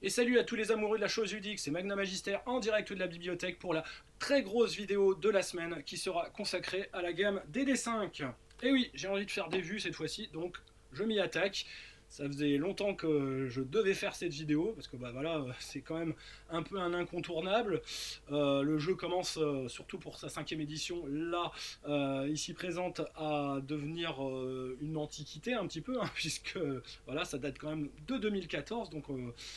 Et salut à tous les amoureux de la chose ludique, c'est Magna Magister en direct de la bibliothèque pour la très grosse vidéo de la semaine qui sera consacrée à la gamme DD5. Et oui, j'ai envie de faire des vues cette fois-ci, donc je m'y attaque. Ça faisait longtemps que je devais faire cette vidéo, parce que bah voilà, c'est quand même un peu un incontournable. Le jeu commence, surtout pour sa 5e édition, là, ici présente, à devenir une antiquité un petit peu, hein, puisque voilà, ça date quand même de 2014, donc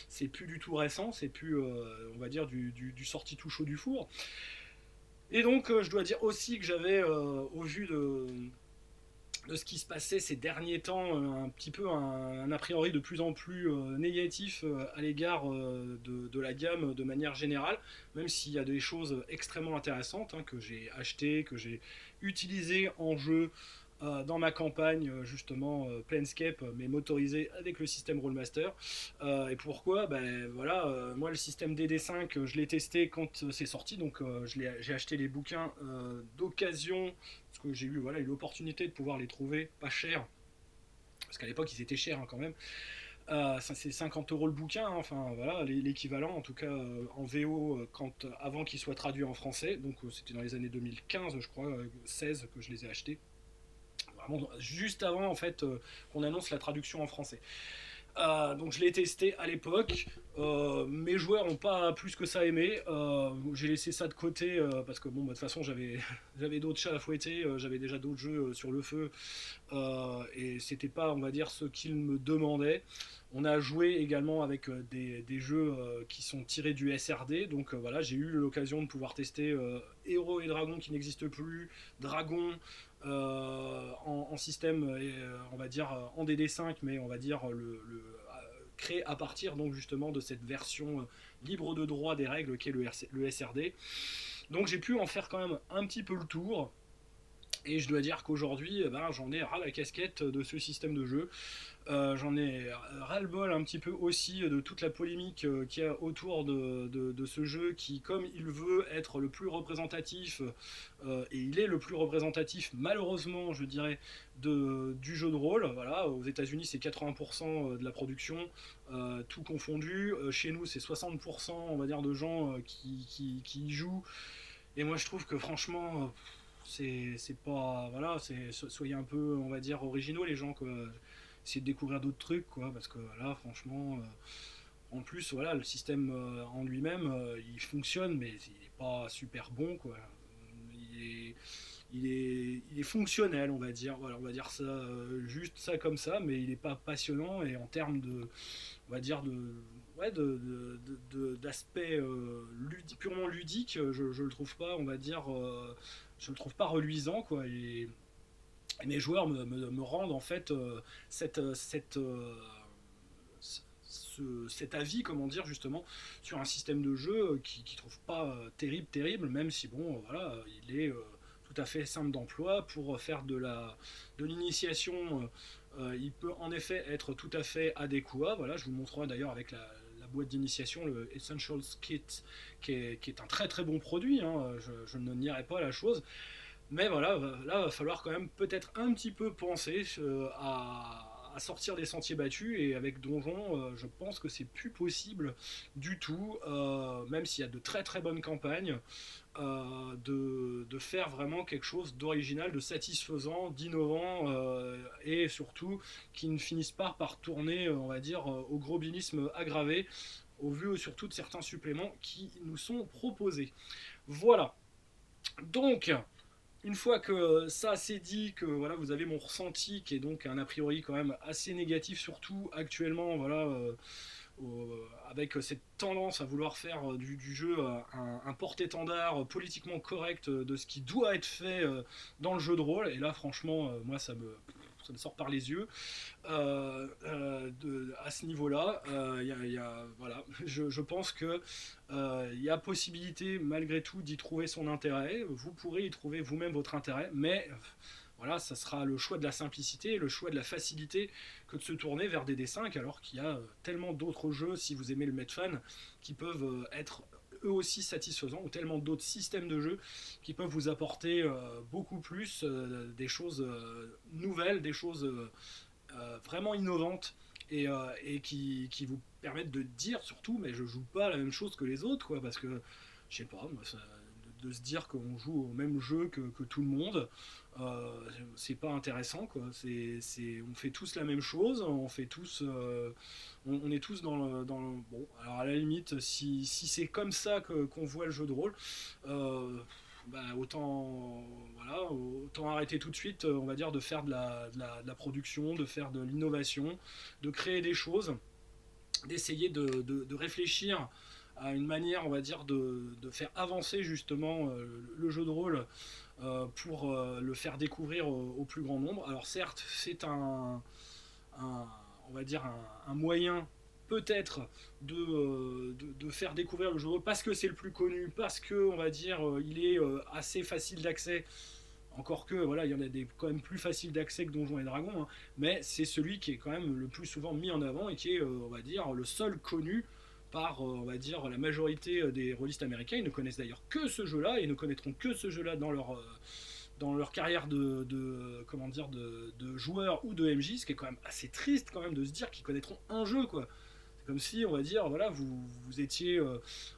c'est plus du tout récent, c'est plus, on va dire, du sorti tout chaud du four. Et donc, je dois dire aussi que j'avais, au vu de ce qui se passait ces derniers temps, un petit peu un a priori de plus en plus négatif à l'égard de la gamme de manière générale, même s'il y a des choses extrêmement intéressantes hein, que j'ai achetées, que j'ai utilisées en jeu dans ma campagne justement Planescape, mais motorisé avec le système Rollmaster. Et pourquoi ben voilà, moi le système DD5 je l'ai testé quand c'est sorti, donc j'ai acheté les bouquins d'occasion parce que j'ai eu voilà, l'opportunité de pouvoir les trouver pas chers, parce qu'à l'époque ils étaient chers hein, quand même. Ça, c'est 50 € le bouquin, hein, enfin voilà, l'équivalent en tout cas en VO avant qu'il soit traduit en français. Donc c'était dans les années 2015, je crois, 16 que je les ai achetés. Vraiment juste avant en fait qu'on annonce la traduction en français. Donc je l'ai testé à l'époque. Mes joueurs n'ont pas plus que ça aimé. J'ai laissé ça de côté parce que bon, bah, de toute façon j'avais d'autres chats à fouetter, j'avais déjà d'autres jeux sur le feu et c'était pas, on va dire, ce qu'ils me demandaient. On a joué également avec des jeux qui sont tirés du SRD, donc voilà, j'ai eu l'occasion de pouvoir tester Héros et Dragons qui n'existent plus, Dragon en système, on va dire en DD5, mais on va dire créé à partir donc justement de cette version libre de droit des règles qu'est le SRD. Donc j'ai pu en faire quand même un petit peu le tour. Et je dois dire qu'aujourd'hui, ben, j'en ai ras la casquette de ce système de jeu. J'en ai ras-le-bol un petit peu aussi de toute la polémique qu'il y a autour de ce jeu qui, comme il veut être le plus représentatif, et il est le plus représentatif malheureusement je dirais du jeu de rôle. Voilà, aux États-Unis c'est 80% de la production, tout confondu. Chez nous c'est 60% on va dire de gens qui y jouent. Et moi je trouve que franchement c'est pas voilà, soyez un peu on va dire originaux les gens quoi, essayer de découvrir d'autres trucs quoi, parce que là franchement en plus voilà, le système en lui-même il fonctionne, mais il est pas super bon quoi. Il est fonctionnel, on va dire. Voilà, on va dire ça, juste ça comme ça, mais il n'est pas passionnant. Et en termes de, on va dire ouais, d'aspect purement ludique, je le trouve pas, on va dire, je le trouve pas reluisant quoi. Et mes joueurs me rendent en fait cet avis, comment dire, justement, sur un système de jeu qui trouve pas terrible, même si bon, voilà, il est tout à fait simple d'emploi pour faire de l'initiation. Il peut en effet être tout à fait adéquat. Voilà, je vous montrerai d'ailleurs avec la boîte d'initiation, le Essentials Kit, qui est un très très bon produit. Hein, je ne nierai pas la chose. Mais voilà, là, va falloir quand même peut-être un petit peu penser à sortir des sentiers battus. Et avec Donjon, je pense que c'est plus possible du tout, même s'il y a de très très bonnes campagnes, de faire vraiment quelque chose d'original, de satisfaisant, d'innovant, et surtout qui ne finisse pas par tourner, on va dire, au gros binisme aggravé, au vu surtout de certains suppléments qui nous sont proposés. Voilà. Donc, une fois que ça c'est dit, que voilà, vous avez mon ressenti qui est donc un a priori quand même assez négatif, surtout actuellement, voilà, avec cette tendance à vouloir faire du jeu un porte-étendard politiquement correct de ce qui doit être fait dans le jeu de rôle. Et là, franchement, moi, ça me sort par les yeux. À ce niveau-là, voilà, je pense que il y a possibilité malgré tout d'y trouver son intérêt. Vous pourrez y trouver vous-même votre intérêt, mais voilà, ça sera le choix de la simplicité, le choix de la facilité que de se tourner vers des D5, alors qu'il y a tellement d'autres jeux, si vous aimez le Medfan, qui peuvent être eux aussi satisfaisants, ou tellement d'autres systèmes de jeu qui peuvent vous apporter beaucoup plus, des choses nouvelles, des choses vraiment innovantes, et qui vous permettre de dire surtout, mais je joue pas la même chose que les autres, quoi, parce que, je sais pas, moi, de se dire qu'on joue au même jeu que tout le monde, c'est pas intéressant, quoi. On fait tous la même chose, on fait tous, on est tous bon, alors à la limite, si c'est comme ça qu'on voit le jeu de rôle, euh, bah, autant arrêter tout de suite, on va dire, de faire de la production, de faire de l'innovation, de créer des choses, d'essayer de réfléchir à une manière, on va dire, de faire avancer justement le jeu de rôle pour le faire découvrir au plus grand nombre. Alors certes, c'est on va dire un moyen peut-être de faire découvrir le jeu de rôle parce que c'est le plus connu, parce que on va dire il est assez facile d'accès. Encore que, voilà, il y en a des quand même plus faciles d'accès que Donjons et Dragons, hein, mais c'est celui qui est quand même le plus souvent mis en avant et qui est, on va dire, le seul connu par, on va dire, la majorité des rôlistes américains. Ils ne connaissent d'ailleurs que ce jeu-là et ne connaîtront que ce jeu-là dans leur carrière comment dire, de joueur ou de MJ, ce qui est quand même assez triste quand même de se dire qu'ils connaîtront un jeu, quoi. C'est comme si, on va dire, voilà, vous étiez,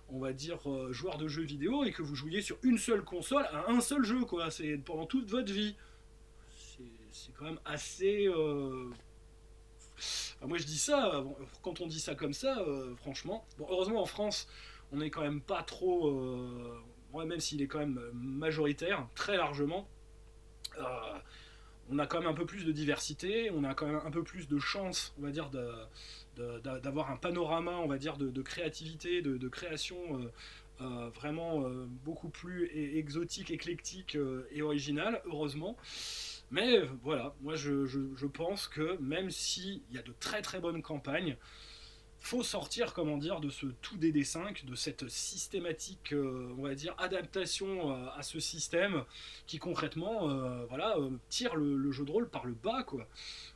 on va dire, joueur de jeux vidéo et que vous jouiez sur une seule console à un seul jeu, quoi. C'est pendant toute votre vie. C'est quand même assez. Enfin, moi, je dis ça, quand on dit ça comme ça, franchement. Bon, heureusement, en France, on n'est quand même pas trop. Ouais, même s'il est quand même majoritaire, très largement. euh, on a quand même un peu plus de diversité, on a quand même un peu plus de chance, on va dire, d'avoir un panorama, on va dire, de créativité, de création vraiment beaucoup plus exotique, éclectique et original, heureusement. Mais voilà, moi je pense que même s'il y a de très très bonnes campagnes, faut sortir, comment dire, de ce tout DD5, de cette systématique, on va dire, adaptation à ce système qui concrètement, voilà, tire le jeu de rôle par le bas, quoi.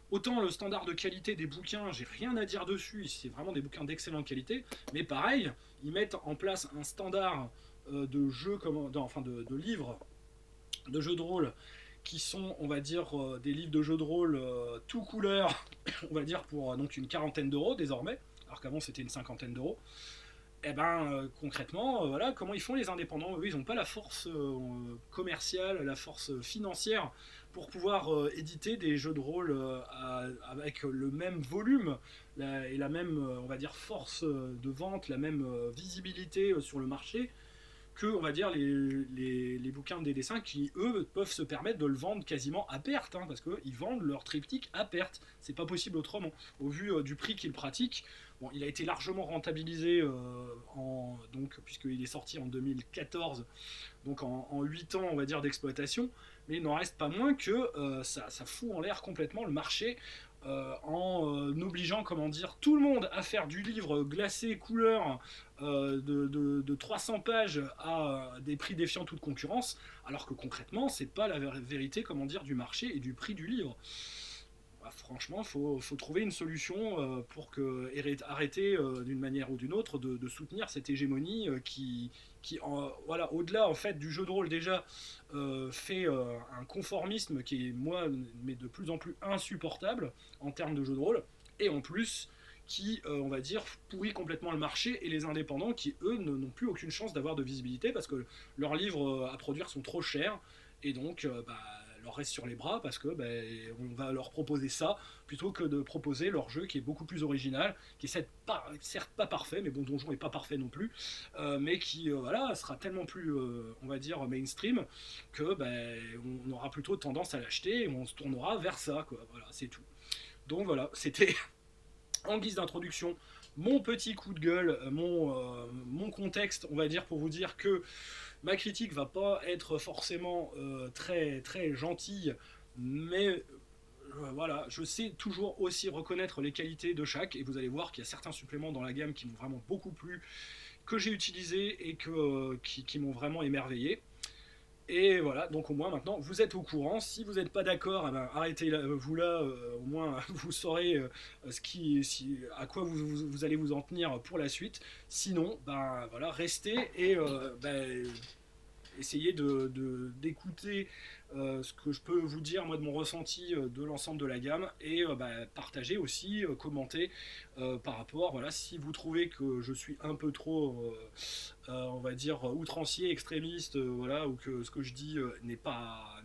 Autant le standard de qualité des bouquins, j'ai rien à dire dessus, c'est vraiment des bouquins d'excellente qualité, mais pareil, ils mettent en place un standard de jeux, enfin de livres de jeux de rôle qui sont, on va dire, des livres de jeux de rôle tout couleur, on va dire pour donc une quarantaine d'euros désormais, alors qu'avant c'était une cinquantaine d'euros. Et ben concrètement, voilà, comment ils font les indépendants? Eux, ils n'ont pas la force commerciale, la force financière pour pouvoir éditer des jeux de rôle avec le même volume et la même, on va dire, force de vente, la même visibilité sur le marché que, on va dire, les bouquins de DD5 qui, eux, peuvent se permettre de le vendre quasiment à perte, hein, parce qu'ils vendent leur triptyque à perte. C'est pas possible autrement. Au vu du prix qu'ils pratiquent, bon, il a été largement rentabilisé, donc, puisqu'il est sorti en 2014, donc en 8 ans, on va dire, d'exploitation, mais il n'en reste pas moins que ça fout en l'air complètement le marché en obligeant, comment dire, tout le monde à faire du livre glacé couleur de 300 pages à des prix défiant toute concurrence, alors que concrètement, c'est pas la vérité, comment dire, du marché et du prix du livre. Bah, franchement, faut trouver une solution pour arrêter d'une manière ou d'une autre de soutenir cette hégémonie voilà, au-delà en fait du jeu de rôle déjà, fait un conformisme qui est, moi, mais de plus en plus insupportable en termes de jeu de rôle, et en plus qui, on va dire, pourrit complètement le marché et les indépendants qui, eux, n'ont plus aucune chance d'avoir de visibilité parce que leurs livres à produire sont trop chers et donc bah, leur reste sur les bras parce que on va leur proposer ça plutôt que de proposer leur jeu qui est beaucoup plus original, qui est certes pas parfait, mais bon, Donjon est pas parfait non plus, mais qui voilà, sera tellement plus, on va dire, mainstream que on aura plutôt tendance à l'acheter et on se tournera vers ça, quoi. Voilà, c'est tout. Donc voilà, c'était en guise d'introduction mon petit coup de gueule, mon contexte, on va dire, pour vous dire que ma critique va pas être forcément très, très gentille, mais voilà, je sais toujours aussi reconnaître les qualités de chaque, et vous allez voir qu'il y a certains suppléments dans la gamme qui m'ont vraiment beaucoup plu, que j'ai utilisé et qui m'ont vraiment émerveillé. Et voilà, donc au moins maintenant vous êtes au courant. Si vous n'êtes pas d'accord, eh ben, arrêtez-vous là, au moins vous saurez à quoi vous allez vous en tenir pour la suite. Sinon, ben voilà, restez et essayer d'écouter ce que je peux vous dire moi de mon ressenti de l'ensemble de la gamme et partager aussi, commenter par rapport, voilà, si vous trouvez que je suis un peu trop, on va dire, outrancier, extrémiste, voilà, ou que ce que je dis n'est pas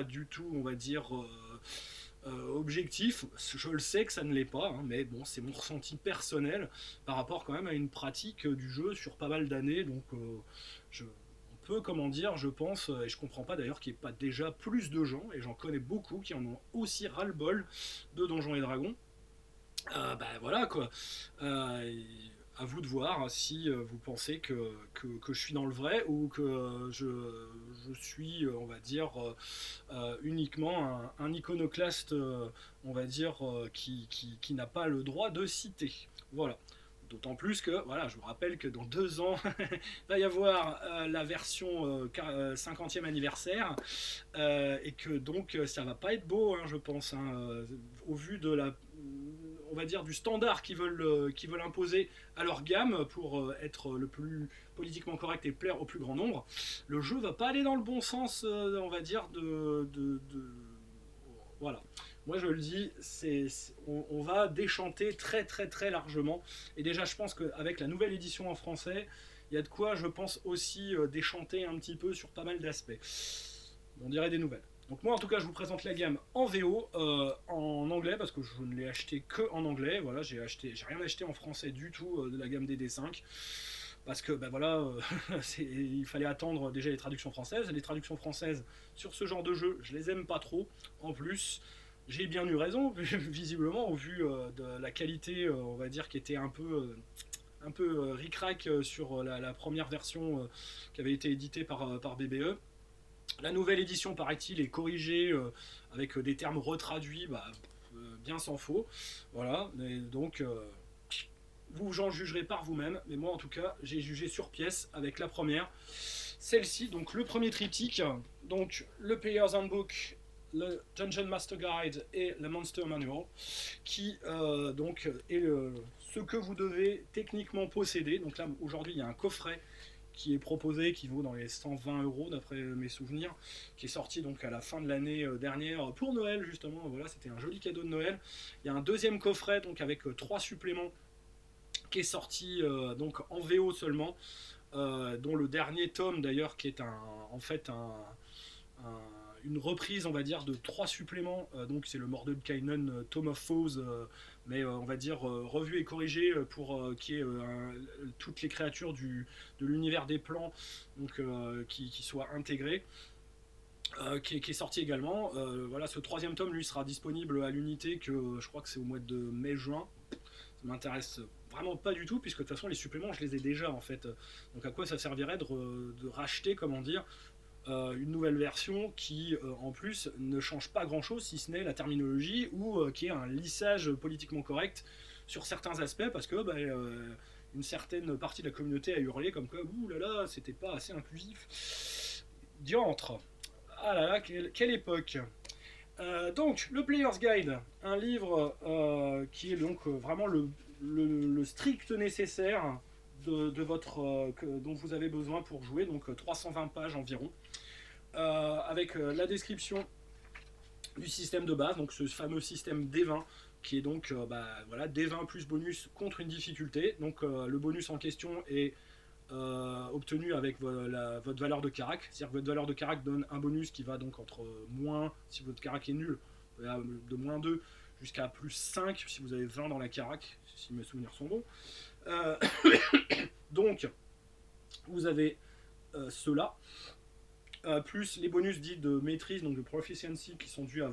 du tout, on va dire, objectif. Je le sais que ça ne l'est pas, hein, mais bon, c'est mon ressenti personnel par rapport quand même à une pratique du jeu sur pas mal d'années, donc on peut, comment dire, je pense, et je comprends pas d'ailleurs qu'il n'y ait pas déjà plus de gens, et j'en connais beaucoup qui en ont aussi ras-le-bol de Donjons et Dragons. Voilà quoi. À vous de voir si vous pensez que je suis dans le vrai ou que je suis, on va dire, uniquement un iconoclaste, on va dire, qui n'a pas le droit de citer. Voilà. D'autant plus que, voilà, je vous rappelle que dans 2 ans, il va y avoir la version 50e anniversaire, et que donc ça va pas être beau, hein, je pense, hein, au vu de la, on va dire, du standard qu'ils veulent imposer à leur gamme pour être le plus politiquement correct et plaire au plus grand nombre. Le jeu va pas aller dans le bon sens, on va dire, voilà. Moi je le dis, on va déchanter très très très largement. Et déjà je pense qu'avec la nouvelle édition en français, il y a de quoi, je pense, aussi déchanter un petit peu sur pas mal d'aspects. On dirait des nouvelles. Donc moi en tout cas je vous présente la gamme en VO, en anglais, parce que je ne l'ai acheté que en anglais. Voilà, j'ai rien acheté en français du tout de la gamme DD5. Parce que voilà, il fallait attendre déjà les traductions françaises. Les traductions françaises sur ce genre de jeu, je les aime pas trop. En plus, j'ai bien eu raison, visiblement, au vu de la qualité, on va dire, qui était un peu ric-rac sur la première version qui avait été éditée par BBE. La nouvelle édition, paraît-il, est corrigée avec des termes retraduits, bien sans faux. Voilà, et donc vous en jugerez par vous-même, mais moi en tout cas, j'ai jugé sur pièce avec la première. Celle-ci, donc le premier triptyque, donc le Player's Handbook, le Dungeon Master Guide et le Monster Manual, qui donc est ce que vous devez techniquement posséder. Donc là, aujourd'hui, il y a un coffret qui est proposé, qui vaut dans les 120 € d'après mes souvenirs, qui est sorti donc à la fin de l'année dernière pour Noël justement. Voilà, c'était un joli cadeau de Noël. Il y a un deuxième coffret donc avec 3 suppléments qui est sorti donc en VO seulement, dont le dernier tome d'ailleurs qui est en fait une reprise, on va dire, de 3 suppléments. Donc c'est le Mordenkainen Tome of Foes, mais on va dire revu et corrigé pour qu'il y ait toutes les créatures de l'univers des plans, donc qui soient intégrées. Qui est sorti également. Voilà, ce 3e tome lui sera disponible à l'unité, que je crois que c'est au mois de mai-juin. Ça m'intéresse vraiment pas du tout, puisque de toute façon les suppléments je les ai déjà en fait. Donc à quoi ça servirait de racheter, comment dire, une nouvelle version qui en plus ne change pas grand chose, si ce n'est la terminologie, ou qui est un lissage politiquement correct sur certains aspects, parce que une certaine partie de la communauté a hurlé comme quoi ouh là là, c'était pas assez inclusif. Diantre. Ah là là, quelle époque. Donc, le Player's Guide, un livre qui est donc vraiment le strict nécessaire de votre, dont vous avez besoin pour jouer, donc 320 pages environ, avec la description du système de base, donc ce fameux système D20, qui est donc voilà, D20 plus bonus contre une difficulté. Donc le bonus en question est obtenu avec votre valeur de carac. C'est-à-dire que votre valeur de carac donne un bonus qui va donc entre moins, si votre carac est nul, de moins 2 jusqu'à plus 5 si vous avez 20 dans la carac, si mes souvenirs sont bons. Donc, vous avez cela, plus les bonus dits de maîtrise, donc de proficiency, qui sont dus à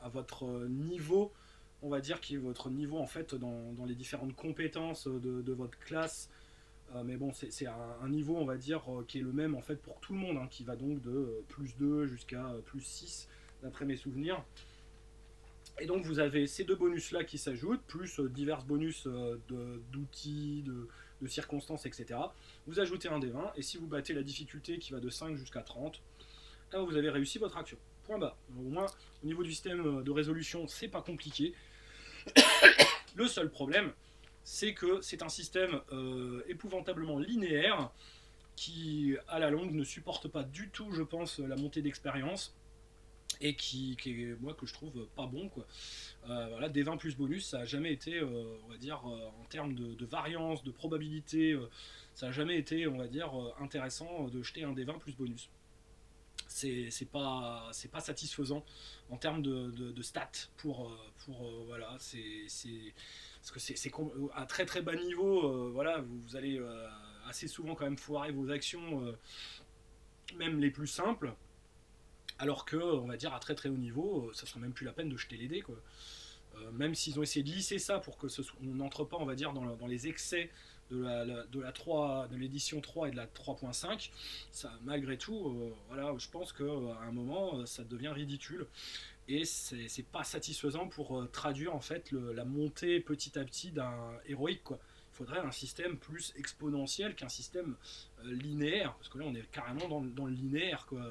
votre niveau, on va dire, qui est votre niveau en fait dans les différentes compétences de votre classe. Mais bon, c'est un niveau, on va dire, qui est le même en fait pour tout le monde, hein, qui va donc de plus 2 jusqu'à plus 6 d'après mes souvenirs. Et donc vous avez ces 2 bonus là qui s'ajoutent, plus divers bonus d'outils, de circonstances, etc. Vous ajoutez un D20, et si vous battez la difficulté qui va de 5 jusqu'à 30, là vous avez réussi votre action. Point bas. Au moins, au niveau du système de résolution, c'est pas compliqué. Le seul problème, c'est que c'est un système épouvantablement linéaire qui, à la longue, ne supporte pas du tout, je pense, la montée d'expérience et qui est, moi, que je trouve pas bon, quoi. Voilà, des 20 plus bonus, ça a jamais été, on va dire, en termes de variance, de probabilité, ça a jamais été, on va dire, intéressant de jeter un des 20 plus bonus. C'est pas satisfaisant en termes de stats pour voilà, parce que c'est à très très bas niveau, voilà, vous allez assez souvent quand même foirer vos actions, même les plus simples, alors que on va dire à très très haut niveau, ça serait même plus la peine de jeter les dés, quoi. Même s'ils ont essayé de lisser ça pour que on n'entre pas, on va dire, dans les excès de l'édition 3 et de la 3.5, ça, malgré tout, voilà, je pense qu'à un moment, ça devient ridicule. Et c'est pas satisfaisant pour traduire en fait la montée petit à petit d'un héroïque, quoi. Il faudrait un système plus exponentiel qu'un système linéaire, parce que là on est carrément dans le linéaire, quoi.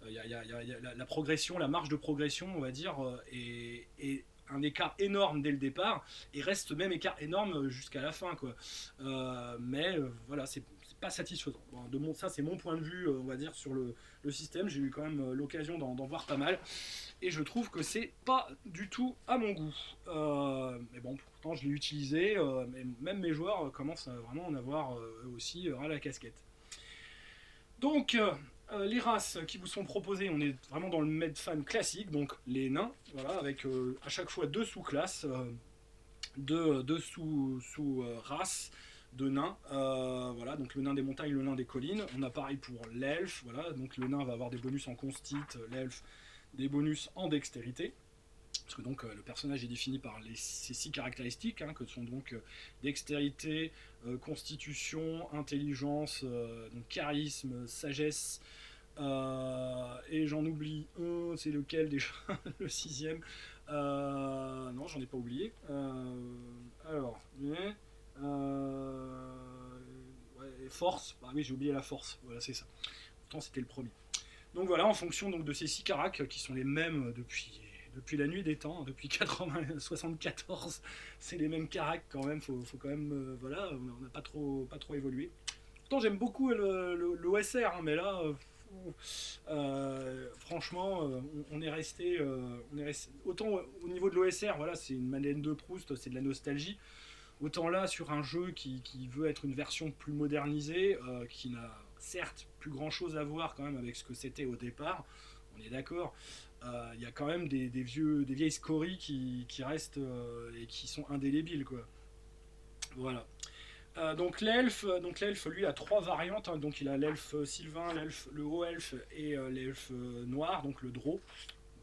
La progression, la marge de progression, on va dire, est un écart énorme dès le départ et reste même écart énorme jusqu'à la fin, quoi. Mais voilà, c'est pas satisfaisant. Bon, ça c'est mon point de vue, on va dire, sur le système. J'ai eu quand même l'occasion d'en voir pas mal et je trouve que c'est pas du tout à mon goût. Mais bon, pourtant je l'ai utilisé, mais même mes joueurs commencent à vraiment en avoir eux aussi à la casquette. Donc, les races qui vous sont proposées, on est vraiment dans le Medfan classique, donc les nains, voilà, avec à chaque fois deux sous-classes, deux sous-races de nains. Voilà, donc le nain des montagnes, le nain des collines. On a pareil pour l'elfe, voilà, donc le nain va avoir des bonus en constite, l'elfe des bonus en dextérité. Parce que donc le personnage est défini par ces 6 caractéristiques, hein, que sont donc dextérité, constitution, intelligence, donc charisme, sagesse, et j'en oublie un, c'est lequel déjà? Le sixième. Non, j'en ai pas oublié. Alors, ouais, force. Ah oui, j'ai oublié la force. Voilà, c'est ça. Pourtant, c'était le premier. Donc voilà, en fonction donc, de ces 6 caracs qui sont les mêmes depuis la nuit des temps, depuis 74, c'est les mêmes caracs quand même, faut quand même, voilà, on n'a pas trop évolué. Pourtant j'aime beaucoup l'OSR, hein, mais là, franchement, on est resté, autant au niveau de l'OSR, voilà, c'est une Madeleine de Proust, c'est de la nostalgie. Autant là, sur un jeu qui veut être une version plus modernisée, qui n'a certes plus grand chose à voir quand même avec ce que c'était au départ, on est d'accord. Il y a quand même des vieilles scories qui restent et qui sont indélébiles, quoi. Voilà. Donc l'elfe, lui a 3 variantes, hein. Donc il a l'elfe sylvain, le haut elfe et l'elfe noir, donc le draw,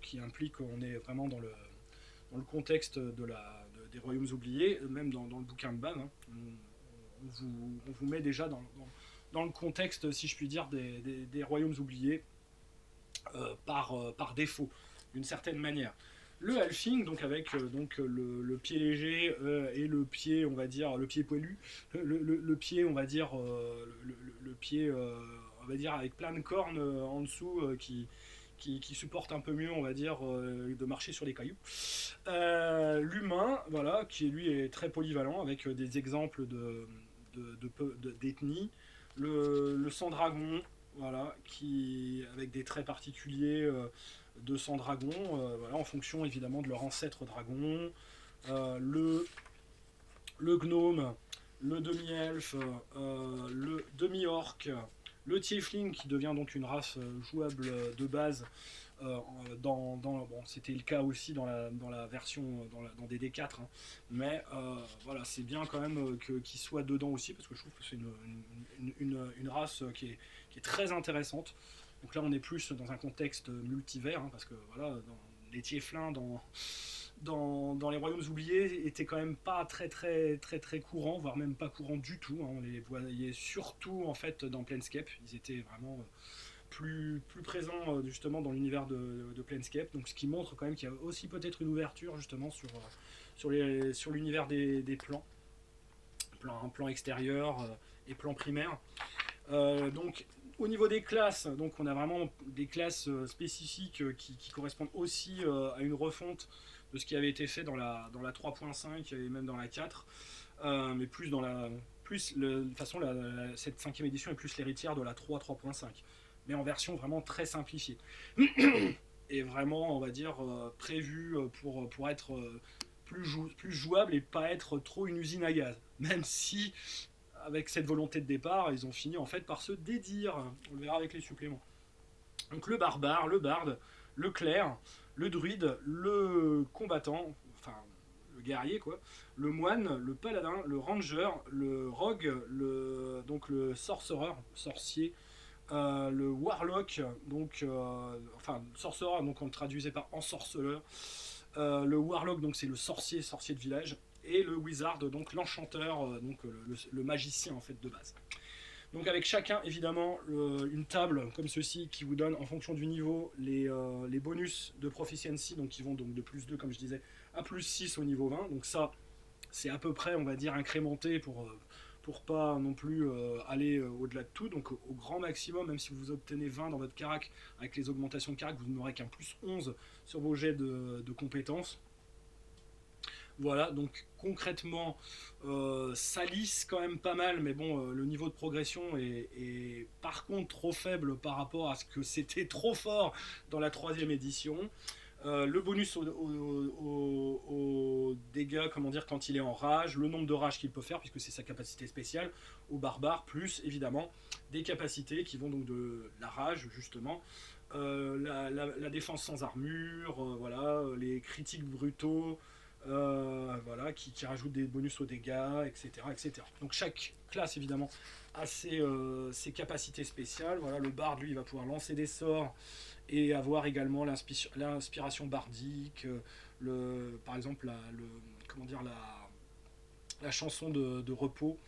qui implique qu'on est vraiment dans le contexte des royaumes oubliés, même dans le bouquin de Ban, hein. On vous met déjà dans le contexte, si je puis dire, des royaumes oubliés par défaut, d'une certaine manière. Le halfing, donc avec donc le pied léger et le pied, on va dire, le pied poilu, le pied, on va dire, le pied, on va dire, avec plein de cornes en dessous qui supporte un peu mieux, on va dire, de marcher sur les cailloux. L'humain, voilà, qui lui est très polyvalent avec des exemples d'ethnie. Le sang-dragon, voilà, avec des traits particuliers de sang-dragon, voilà, en fonction évidemment de leur ancêtre dragon. Le gnome, le demi-elfe, le demi-orc, le tiefling qui devient donc une race jouable de base. Bon, c'était le cas aussi dans la version dans DD4, hein. Mais voilà, c'est bien quand même qu'il soit dedans aussi, parce que je trouve que c'est une race qui est très intéressante. Donc là on est plus dans un contexte multivers, hein, parce que voilà, les tieflins dans les royaumes oubliés étaient quand même pas très courants, voire même pas courants du tout, hein. On les voyait surtout en fait dans Planescape, ils étaient vraiment plus présents justement dans l'univers de Planescape, donc ce qui montre quand même qu'il y a aussi peut-être une ouverture justement sur l'univers des plans, plan extérieur et plan primaire. Donc au niveau des classes, donc on a vraiment des classes spécifiques qui correspondent aussi à une refonte de ce qui avait été fait dans la 3.5 et même dans la 4, mais plus dans la... de toute façon, cette 5e édition est plus l'héritière de la 3.5, mais en version vraiment très simplifiée. Et vraiment, on va dire, prévue pour être plus jouable et pas être trop une usine à gaz. Même si, avec cette volonté de départ, ils ont fini en fait par se dédire. On le verra avec les suppléments. Donc le barbare, le barde, le clerc, le druide, le combattant, enfin le guerrier quoi, le moine, le paladin, le ranger, le rogue, donc le sorcerer, sorcier, le warlock, donc enfin sorcerer, donc on le traduisait par ensorceleur, le warlock, donc c'est le sorcier de village, et le wizard, donc l'enchanteur, donc le magicien en fait de base. Donc avec chacun évidemment une table comme ceci qui vous donne en fonction du niveau les bonus de proficiency, donc qui vont donc de plus 2 comme je disais à plus 6 au niveau 20. Donc ça c'est à peu près on va dire incrémenté pour pas non plus aller au-delà de tout. Donc au grand maximum, même si vous obtenez 20 dans votre carac, avec les augmentations de carac, vous n'aurez qu'un plus 11 sur vos jets de compétences. Voilà, donc concrètement, ça lisse quand même pas mal, mais bon, le niveau de progression est par contre trop faible par rapport à ce que c'était trop fort dans la 3e édition. Le bonus au dégâts, comment dire, quand il est en rage, le nombre de rages qu'il peut faire, puisque c'est sa capacité spéciale, au barbare, plus évidemment des capacités qui vont donc de la rage, justement, la défense sans armure, voilà, les critiques brutaux, voilà, qui rajoute des bonus aux dégâts, etc., etc. Donc chaque classe évidemment a ses capacités spéciales. Voilà, le barde lui il va pouvoir lancer des sorts et avoir également l'inspiration bardique, par exemple la chanson de repos,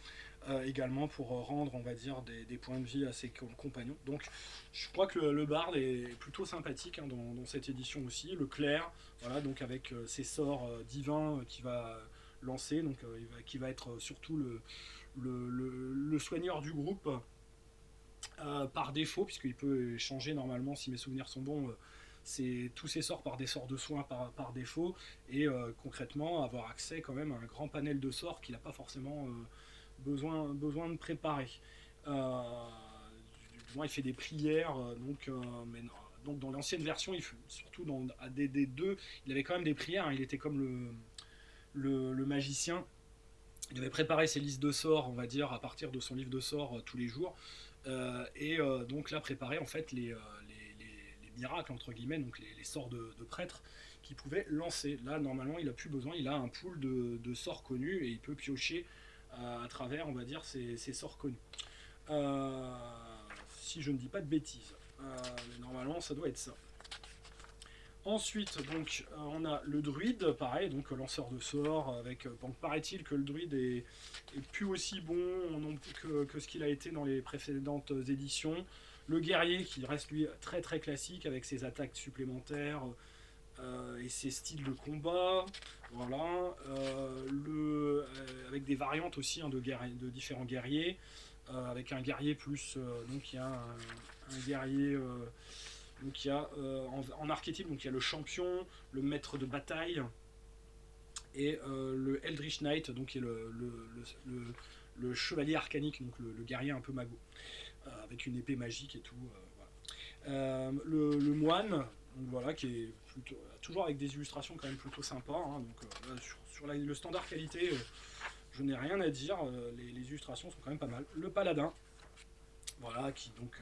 également pour rendre on va dire des points de vie à ses compagnons. Donc je crois que le bard est plutôt sympathique hein, dans cette édition aussi. Le clerc, voilà, donc avec ses sorts divins qu'il va lancer, donc qui va être surtout le soigneur du groupe par défaut, puisqu'il peut changer normalement, si mes souvenirs sont bons, c'est tous ces sorts par des sorts de soins par défaut, et concrètement avoir accès quand même à un grand panel de sorts qu'il n'a pas forcément besoin de préparer. Du moins il fait des prières, mais non, donc dans l'ancienne version, surtout dans ADD2, il avait quand même des prières, hein, il était comme le magicien. Il avait préparé ses listes de sorts, on va dire, à partir de son livre de sorts tous les jours. Donc là, préparer en fait les miracles, entre guillemets, donc les sorts de prêtre qu'il pouvait lancer. Là, normalement, il n'a plus besoin, il a un pool de sorts connus et il peut piocher à travers, on va dire, ces sorts connus. Si je ne dis pas de bêtises. Mais normalement, ça doit être ça. Ensuite, donc, on a le druide, pareil, donc lanceur de sorts, avec, donc, paraît-il que le druide est plus aussi bon que ce qu'il a été dans les précédentes éditions. Le guerrier, qui reste lui très très classique, avec ses attaques supplémentaires et ses styles de combat, voilà. Avec des variantes aussi hein, de différents guerriers, avec un guerrier plus, donc il y a un guerrier... donc il y a en archétype, donc il y a le champion, le maître de bataille et le Eldritch Knight, donc qui est le chevalier arcanique, donc le guerrier un peu mago, avec une épée magique et tout. Voilà. Le moine, donc voilà, qui est toujours avec des illustrations quand même plutôt sympas. Hein, donc sur le standard qualité, je n'ai rien à dire. Les illustrations sont quand même pas mal. Le paladin, voilà, qui donc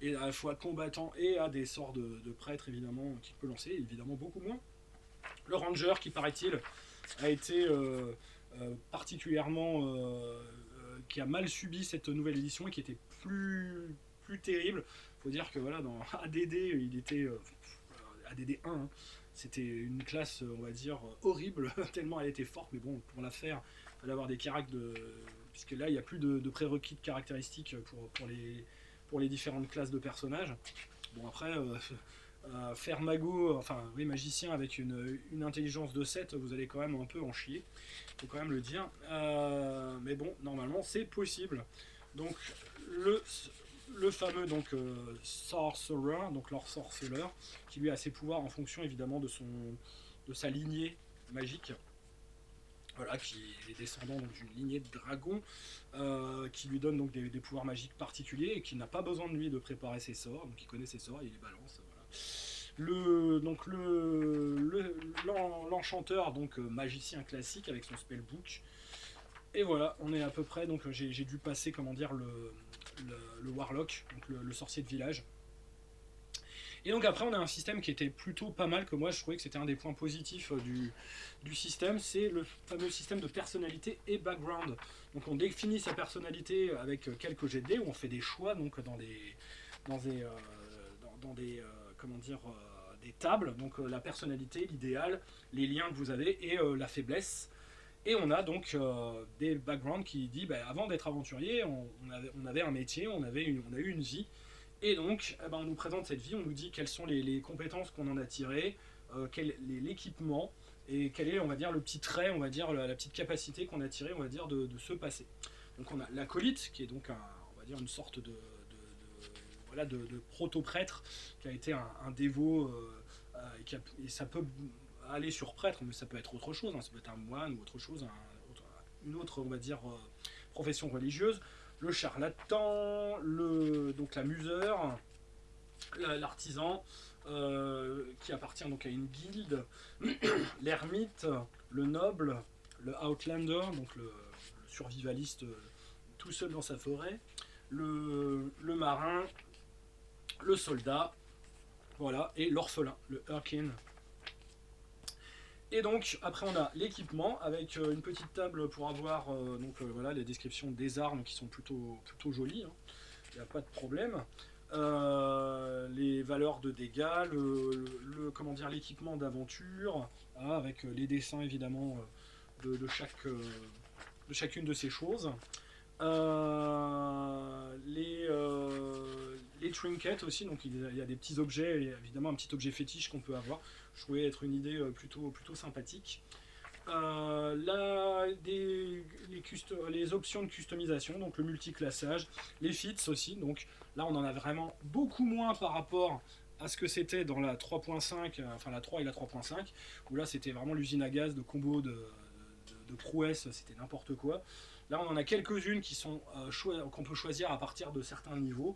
et à la fois combattant et a des sorts de prêtre évidemment qu'il peut lancer, évidemment beaucoup moins. Le ranger qui paraît-il a été particulièrement qui a mal subi cette nouvelle édition et qui était plus terrible. Faut dire que voilà, dans ADD il était ADD 1 hein, c'était une classe on va dire horrible tellement elle était forte, mais bon pour la faire il fallait avoir des caracs puisque là il n'y a plus de prérequis de caractéristiques pour les différentes classes de personnages. Bon après, faire mago, enfin oui magicien avec une intelligence de 7, vous allez quand même un peu en chier, faut quand même le dire. Mais bon, normalement c'est possible. Donc le fameux donc sorcerer, donc leur sorceleur, qui lui a ses pouvoirs en fonction évidemment de de sa lignée magique. Voilà, qui est descendant d'une lignée de dragons, qui lui donne donc des pouvoirs magiques particuliers et qui n'a pas besoin de lui de préparer ses sorts, donc il connaît ses sorts, il les balance. Voilà. L'enchanteur, donc magicien classique avec son spellbook. Et voilà, on est à peu près, donc j'ai dû passer, comment dire, le warlock, donc le sorcier de village. Et donc après on a un système qui était plutôt pas mal, que moi je trouvais que c'était un des points positifs du système, c'est le fameux système de personnalité et background. Donc on définit sa personnalité avec quelques jets de dés, où on fait des choix donc dans des comment dire, des tables, donc la personnalité, l'idéal, les liens que vous avez et la faiblesse. Et on a donc des backgrounds qui dit avant d'être aventurier, on avait un métier, on a eu une vie. Et donc, on nous présente cette vie, on nous dit quelles sont les compétences qu'on en a tirées, quel est l'équipement, et quel est, on va dire, le petit trait, on va dire, la petite capacité qu'on a tirée, on va dire, de ce passé. Donc on a l'acolyte, qui est donc, on va dire, une sorte voilà, de proto-prêtre, qui a été un dévot, et ça peut aller sur prêtre, mais ça peut être autre chose, hein, ça peut être un moine ou autre chose, une autre, on va dire, profession religieuse. Le charlatan, donc la museur, l'artisan, qui appartient donc à une guilde, l'ermite, le noble, le outlander, donc le survivaliste tout seul dans sa forêt, le marin, le soldat, voilà, et l'orphelin, le urkin. Et donc après on a l'équipement avec une petite table pour avoir voilà, les descriptions des armes qui sont plutôt jolies, hein. Il n'y a pas de problème. Les valeurs de dégâts, comment dire, l'équipement d'aventure, hein, avec les dessins évidemment de chacune de ces choses. Les trinkets aussi, donc il y a des petits objets, et évidemment un petit objet fétiche qu'on peut avoir. Je trouvais être une idée plutôt sympathique. Les options de customisation, donc le multiclassage, les fits aussi, donc là on en a vraiment beaucoup moins par rapport à ce que c'était dans la 3.5, enfin la 3 et la 3.5, où là c'était vraiment l'usine à gaz de combos de prouesses, c'était n'importe quoi. Là, on en a quelques-unes qui sont qu'on peut choisir à partir de certains niveaux.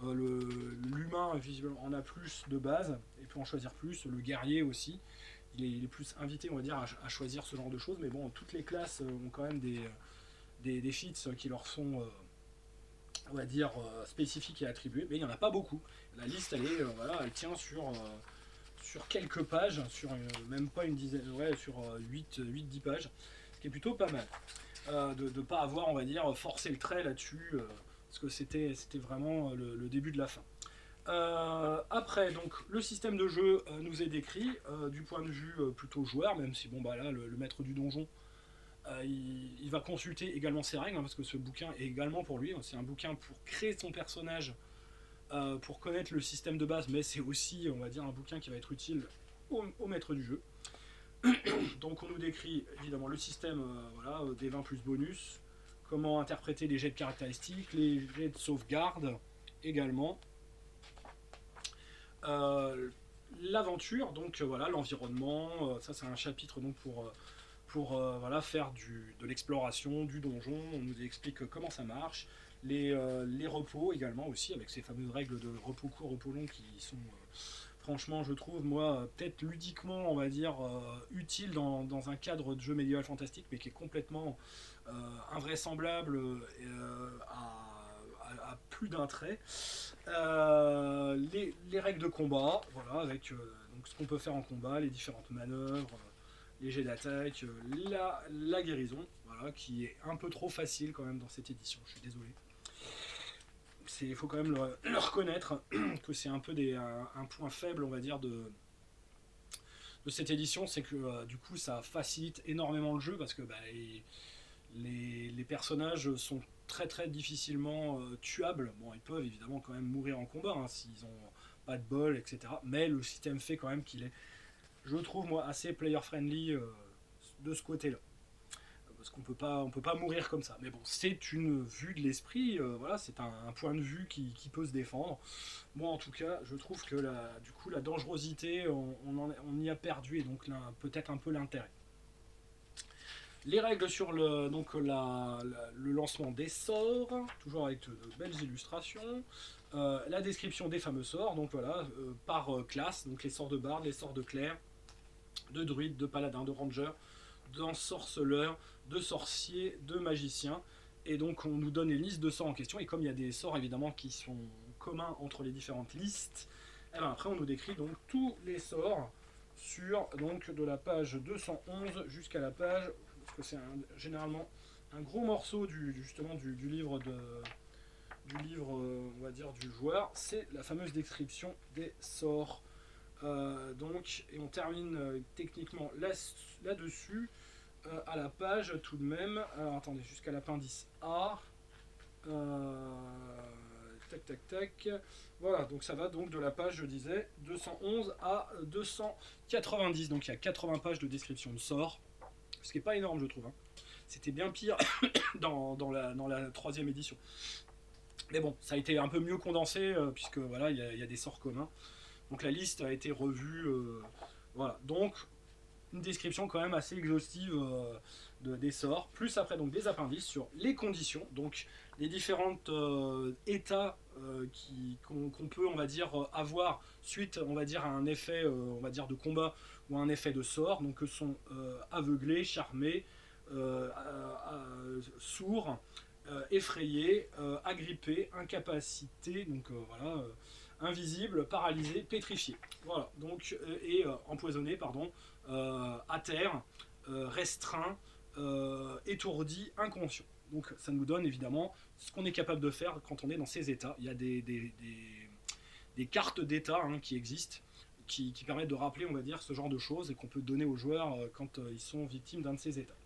L'humain, visiblement, en a plus de base et peut en choisir plus. Le guerrier aussi, il est plus invité, on va dire, à choisir ce genre de choses. Mais bon, toutes les classes ont quand même des feats qui leur sont, on va dire, spécifiques et attribués. Mais il n'y en a pas beaucoup. La liste, elle tient sur quelques pages, même pas une dizaine, ouais, sur 8-10 pages, ce qui est plutôt pas mal. De ne pas avoir, on va dire, forcé le trait là-dessus, parce que c'était vraiment le début de la fin. Après, donc, le système de jeu nous est décrit du point de vue plutôt joueur, même si là, le maître du donjon, il va consulter également ses règles, hein, parce que ce bouquin est également pour lui. C'est un bouquin pour créer son personnage, pour connaître le système de base, mais c'est aussi, on va dire, un bouquin qui va être utile au maître du jeu. Donc on nous décrit évidemment le système des 20 plus bonus, comment interpréter les jets de caractéristiques, les jets de sauvegarde également, l'aventure, donc l'environnement, ça c'est un chapitre donc pour faire de l'exploration du donjon. On nous explique comment ça marche, les repos également aussi, avec ces fameuses règles de repos court, repos long qui sont franchement, je trouve, moi, peut-être ludiquement, on va dire, utile dans un cadre de jeu médiéval fantastique, mais qui est complètement invraisemblable à plus d'un trait. Les règles de combat, voilà, avec donc ce qu'on peut faire en combat, les différentes manœuvres, les jets d'attaque, la guérison, voilà, qui est un peu trop facile quand même dans cette édition, je suis désolé. Il faut quand même le reconnaître que c'est un peu un point faible, on va dire, de cette édition, c'est que du coup ça facilite énormément le jeu, parce que les personnages sont très très difficilement tuables. Bon, ils peuvent évidemment quand même mourir en combat, hein, s'ils ont pas de bol, etc. Mais le système fait quand même qu'il est, je trouve moi, assez player friendly de ce côté-là. parce qu'on peut pas mourir comme ça. Mais bon, c'est une vue de l'esprit, voilà, c'est un point de vue qui peut se défendre. Moi, en tout cas, je trouve que du coup, la dangerosité, on y a perdu, et donc peut-être un peu l'intérêt. Les règles sur le lancement des sorts, toujours avec de belles illustrations. La description des fameux sorts, donc voilà, par classe, donc les sorts de barde, les sorts de clerc, de druide, de paladin, de ranger, d'ensorceleur, de sorcier, de magicien. Et donc on nous donne les listes de sorts en question, et comme il y a des sorts évidemment qui sont communs entre les différentes listes, et bien après on nous décrit donc tous les sorts sur donc de la page 211 jusqu'à la page, parce que c'est généralement un gros morceau justement du livre on va dire du joueur, c'est la fameuse description des sorts. Donc, et on termine techniquement là-dessus, à la page tout de même. Alors attendez, jusqu'à l'appendice A. Tac tac tac. Voilà, donc ça va donc de la page, je disais, 211 à 290. Donc il y a 80 pages de description de sorts, ce qui n'est pas énorme, je trouve. Hein. C'était bien pire dans la troisième édition. Mais bon, ça a été un peu mieux condensé, puisque voilà, il y a des sorts communs. Donc la liste a été revue. Voilà. Donc une description quand même assez exhaustive des sorts. Plus après donc des appendices sur les conditions. Donc les différents états qu'on peut, on va dire, avoir suite, on va dire, à un effet, on va dire, de combat ou à un effet de sort. Donc que sont aveuglés, charmés, sourds, effrayés, agrippés, incapacités. Donc voilà. Invisible, paralysé, pétrifié. Voilà, donc, et empoisonné, pardon, à terre, restreint, étourdi, inconscient. Donc ça nous donne évidemment ce qu'on est capable de faire quand on est dans ces états. Il y a des cartes d'état qui existent, qui permettent de rappeler, on va dire, ce genre de choses, et qu'on peut donner aux joueurs quand ils sont victimes d'un de ces états.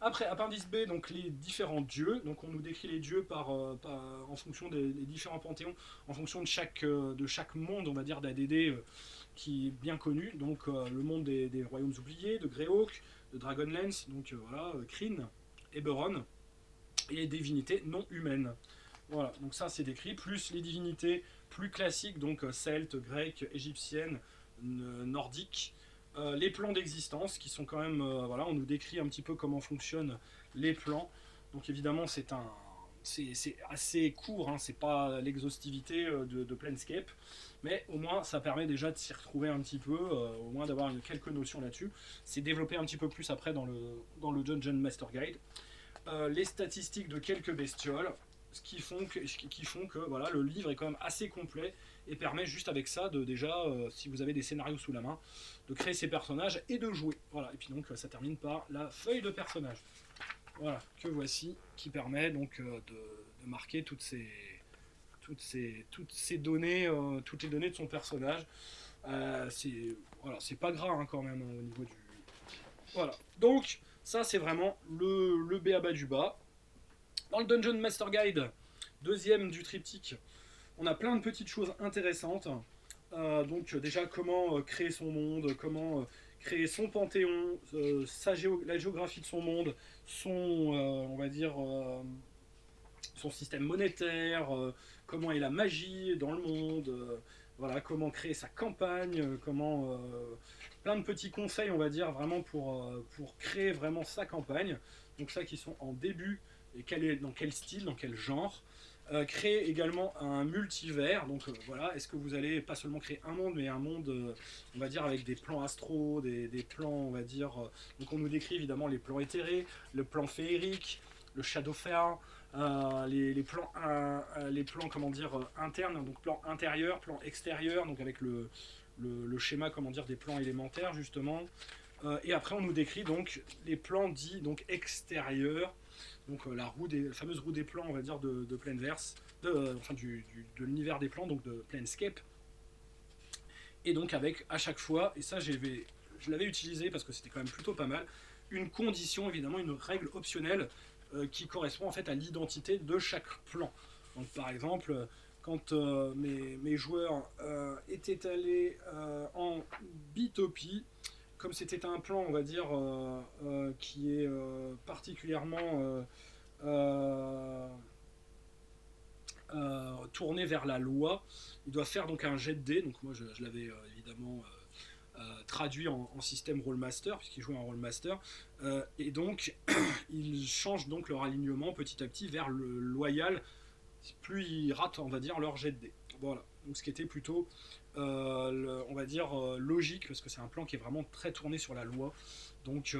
Après, appendice B, donc les différents dieux. Donc on nous décrit les dieux en fonction des différents panthéons, en fonction de chaque monde, on va dire, d'ADD qui est bien connu. Donc le monde des royaumes oubliés, de Greyhawk, de Dragonlance, donc voilà, Kryn, Eberron, et les divinités non humaines. Voilà, donc ça c'est décrit, plus les divinités plus classiques, donc celtes, grecques, égyptiennes, nordiques. Les plans d'existence qui sont quand même, voilà, on nous décrit un petit peu comment fonctionnent les plans. Donc évidemment c'est assez court, hein, c'est pas l'exhaustivité de Planescape, mais au moins ça permet déjà de s'y retrouver un petit peu, au moins d'avoir quelques notions là-dessus. C'est développé un petit peu plus après dans le Dungeon Master Guide. Les statistiques de quelques bestioles, ce qui font que voilà, le livre est quand même assez complet et permet juste avec ça de déjà, si vous avez des scénarios sous la main, de créer ces personnages et de jouer. Voilà. Et puis donc ça termine par la feuille de personnage. Voilà, que voici, qui permet donc de marquer toutes ces données, toutes les données de son personnage. C'est pas gras hein, quand même au niveau du. Voilà. Donc ça c'est vraiment le b.a.-ba du bas. Dans le Dungeon Master Guide, deuxième du triptyque, on a plein de petites choses intéressantes. Donc déjà comment créer son monde, comment créer son panthéon, la géographie de son monde, on va dire, son système monétaire, comment est la magie dans le monde, voilà, comment créer sa campagne, plein de petits conseils, on va dire, vraiment pour créer vraiment sa campagne. Donc ça qui sont en début, et dans quel style, dans quel genre. Créer également un multivers, donc voilà, est-ce que vous allez pas seulement créer un monde, mais un monde, on va dire, avec des plans astro, des plans, on va dire, donc on nous décrit évidemment les plans éthérés, le plan féerique, le Shadowfair, les plans, comment dire, internes, donc plan intérieur, plan extérieur, donc avec le schéma, comment dire, des plans élémentaires justement. Et après on nous décrit donc les plans dits donc extérieurs, donc la fameuse roue des plans, on va dire, de Planesverse, de l'univers des plans, donc de Planescape. Et donc avec à chaque fois, et ça je l'avais utilisé parce que c'était quand même plutôt pas mal, une condition, évidemment, une règle optionnelle qui correspond en fait à l'identité de chaque plan. Donc par exemple, quand mes joueurs étaient allés en Bitopie, comme c'était un plan, on va dire, qui est particulièrement tourné vers la loi, il doit faire donc un jet de dés. Donc moi je l'avais évidemment traduit en système Rollmaster, puisqu'il joue un Rollmaster, et donc ils changent donc leur alignement petit à petit vers le loyal, plus ils ratent, on va dire, leur jet de dés. Voilà, donc ce qui était plutôt, on va dire, logique, parce que c'est un plan qui est vraiment très tourné sur la loi, donc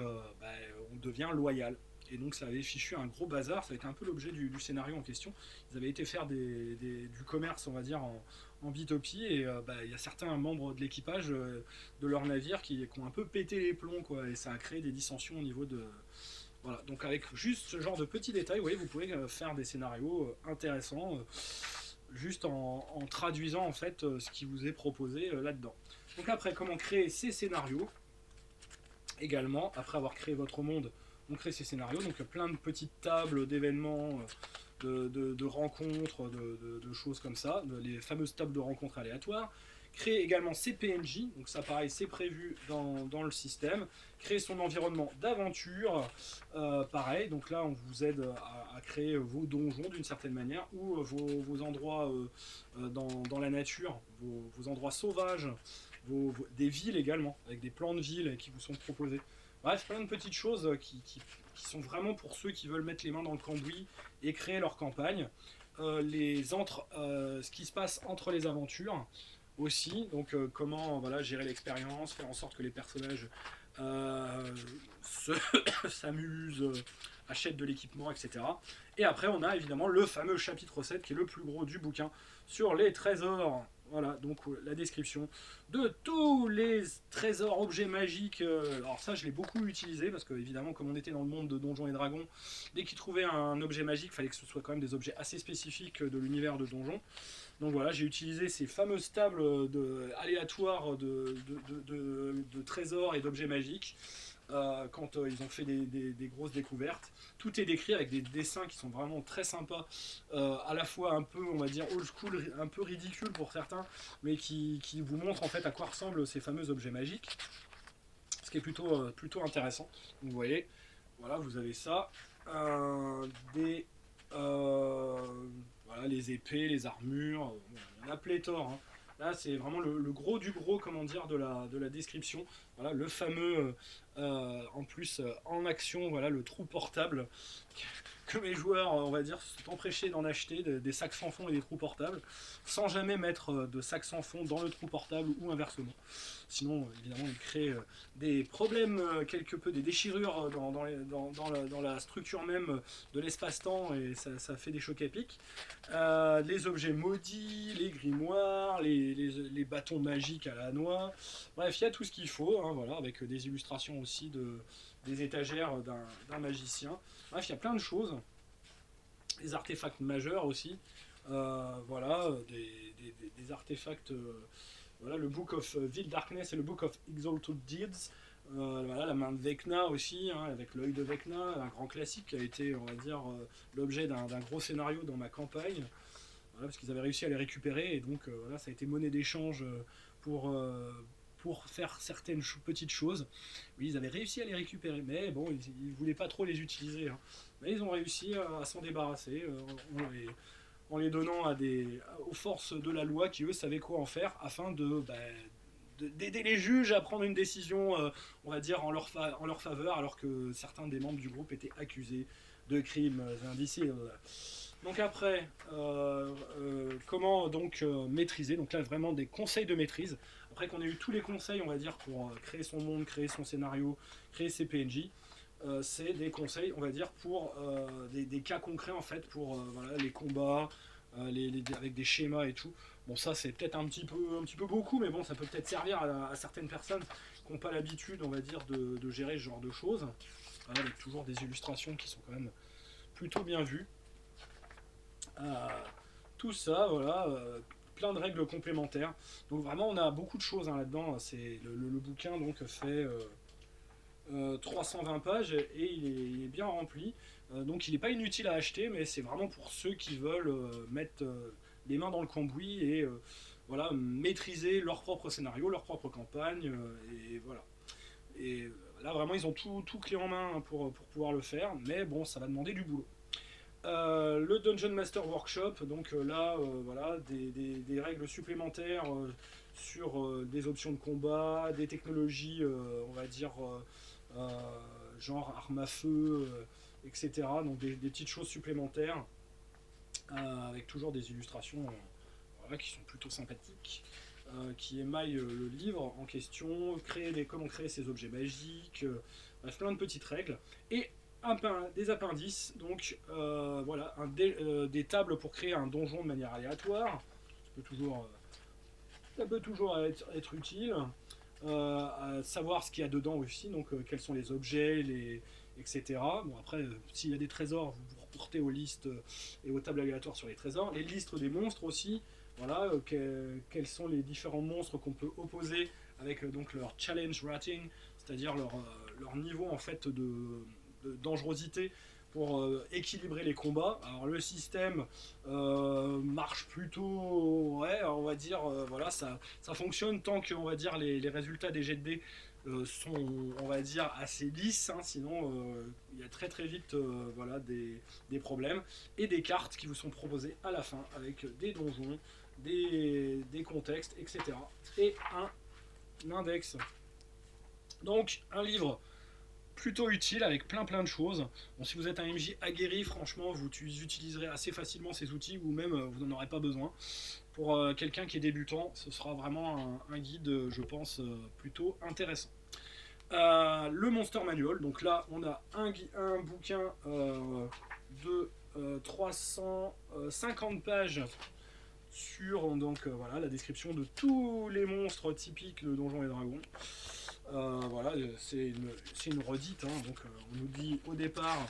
on devient loyal. Et donc ça avait fichu un gros bazar, ça a été un peu l'objet du scénario en question. Ils avaient été faire du commerce, on va dire, en bitopie, et il y a certains membres de l'équipage de leur navire qui ont un peu pété les plombs, quoi, et ça a créé des dissensions au niveau de... Voilà, donc avec juste ce genre de petits détails, vous voyez, vous pouvez faire des scénarios intéressants, juste en traduisant en fait ce qui vous est proposé là-dedans. Donc après, comment créer ces scénarios également, après avoir créé votre monde, on crée ces scénarios, donc plein de petites tables d'événements, de rencontres, de choses comme ça, les fameuses tables de rencontres aléatoires. Créer également ses PNJ, donc ça pareil c'est prévu dans le système. Créer son environnement d'aventure, pareil, donc là on vous aide à créer vos donjons d'une certaine manière, ou vos endroits dans la nature, vos endroits sauvages, des villes également, avec des plans de villes qui vous sont proposés. Bref, plein de petites choses qui sont vraiment pour ceux qui veulent mettre les mains dans le cambouis et créer leur campagne. Ce qui se passe entre les aventures aussi, donc comment voilà, gérer l'expérience, faire en sorte que les personnages s'amusent, achètent de l'équipement, etc. Et après on a évidemment le fameux chapitre 7 qui est le plus gros du bouquin sur les trésors. Voilà, donc la description de tous les trésors, objets magiques. Alors ça, je l'ai beaucoup utilisé parce que évidemment, comme on était dans le monde de Donjons et Dragons, dès qu'ils trouvaient un objet magique, il fallait que ce soit quand même des objets assez spécifiques de l'univers de Donjons. Donc voilà, j'ai utilisé ces fameuses tables aléatoires de trésors et d'objets magiques. Quand ils ont fait des grosses découvertes. Tout est décrit avec des dessins qui sont vraiment très sympas, à la fois un peu, on va dire, old school, un peu ridicule pour certains, mais qui vous montrent en fait à quoi ressemblent ces fameux objets magiques, ce qui est plutôt intéressant. Donc, vous voyez, voilà, vous avez ça, voilà, les épées, les armures, il y en a pléthore, hein. Là, c'est vraiment le gros du gros, comment dire, de la description. Voilà, le fameux, en plus, en action, voilà, le trou portable que mes joueurs, on va dire, sont empêchés d'en acheter, des sacs sans fond et des trous portables, sans jamais mettre de sacs sans fond dans le trou portable ou inversement. Sinon, évidemment, il crée des problèmes, quelque peu, des déchirures dans la structure même de l'espace-temps, et ça fait des chocs à pic. Les objets maudits, les grimoires, les bâtons magiques à la noix. Bref, il y a tout ce qu'il faut, hein, voilà, avec des illustrations aussi des étagères d'un magicien. Bref, il y a plein de choses. Des artefacts majeurs aussi. Voilà, des artefacts. Voilà, le Book of Vil Darkness et le Book of Exalted Deeds. Voilà, la main de Vecna aussi, hein, avec l'œil de Vecna, un grand classique qui a été, on va dire, l'objet d'un gros scénario dans ma campagne. Voilà, parce qu'ils avaient réussi à les récupérer, et donc voilà, ça a été monnaie d'échange pour faire certaines petites choses. Oui, ils avaient réussi à les récupérer, mais bon, ils ne voulaient pas trop les utiliser, hein. Mais ils ont réussi à s'en débarrasser en les donnant aux forces de la loi qui, eux, savaient quoi en faire afin d'aider les juges à prendre une décision, on va dire, en leur faveur, alors que certains des membres du groupe étaient accusés de crimes indicibles. Donc après, comment donc maîtriser? Donc là, vraiment des conseils de maîtrise. Après qu'on ait eu tous les conseils, on va dire, pour créer son monde, créer son scénario, créer ses PNJ, c'est des conseils, on va dire, pour des cas concrets, en fait, pour voilà, les combats, avec des schémas et tout. Bon, ça, c'est peut-être un petit peu beaucoup, mais bon, ça peut peut-être servir à certaines personnes qui n'ont pas l'habitude, on va dire, de gérer ce genre de choses. Voilà, avec toujours des illustrations qui sont quand même plutôt bien vues. Tout ça, voilà, plein de règles complémentaires. Donc vraiment, on a beaucoup de choses, hein, là-dedans. C'est le bouquin donc fait 320 pages et il est bien rempli. Donc il n'est pas inutile à acheter, mais c'est vraiment pour ceux qui veulent mettre les mains dans le cambouis et voilà, maîtriser leur propre scénario, leur propre campagne, et voilà. et là vraiment ils ont tout clé en main, hein, pour pouvoir le faire, mais bon, ça va demander du boulot. Le Dungeon Master Workshop, donc là, voilà, des règles supplémentaires sur des options de combat, des technologies, on va dire, euh, genre armes à feu, etc. Donc des petites choses supplémentaires, avec toujours des illustrations, voilà, qui sont plutôt sympathiques, qui émaillent le livre en question, comment créer ces objets magiques, bref, plein de petites règles. Et des appendices, donc voilà, des tables pour créer un donjon de manière aléatoire. Ça peut toujours être utile. Savoir ce qu'il y a dedans aussi, donc quels sont les objets, etc. Bon, après, s'il y a des trésors, vous vous reportez aux listes et aux tables aléatoires sur les trésors. Les listes des monstres aussi, voilà, quels sont les différents monstres qu'on peut opposer avec donc leur challenge rating, c'est-à-dire leur niveau en fait de dangerosité pour équilibrer les combats. Alors le système marche plutôt, ouais, on va dire, voilà, ça fonctionne tant que, on va dire, les résultats des jets de dés sont, on va dire, assez lisses, hein, sinon il y a très très vite, voilà, des problèmes, et des cartes qui vous sont proposées à la fin avec des donjons, des contextes, etc. Et un index. Donc un livre plutôt utile avec plein de choses. Bon, si vous êtes un MJ aguerri, franchement, vous utiliserez assez facilement ces outils, ou même vous n'en aurez pas besoin. Pour quelqu'un qui est débutant, ce sera vraiment un guide, je pense, plutôt intéressant. Le Monster Manual, donc là on a un bouquin de 350 pages sur, donc voilà, la description de tous les monstres typiques de Donjons et Dragons. Voilà, c'est une redite, hein, donc on nous dit au départ,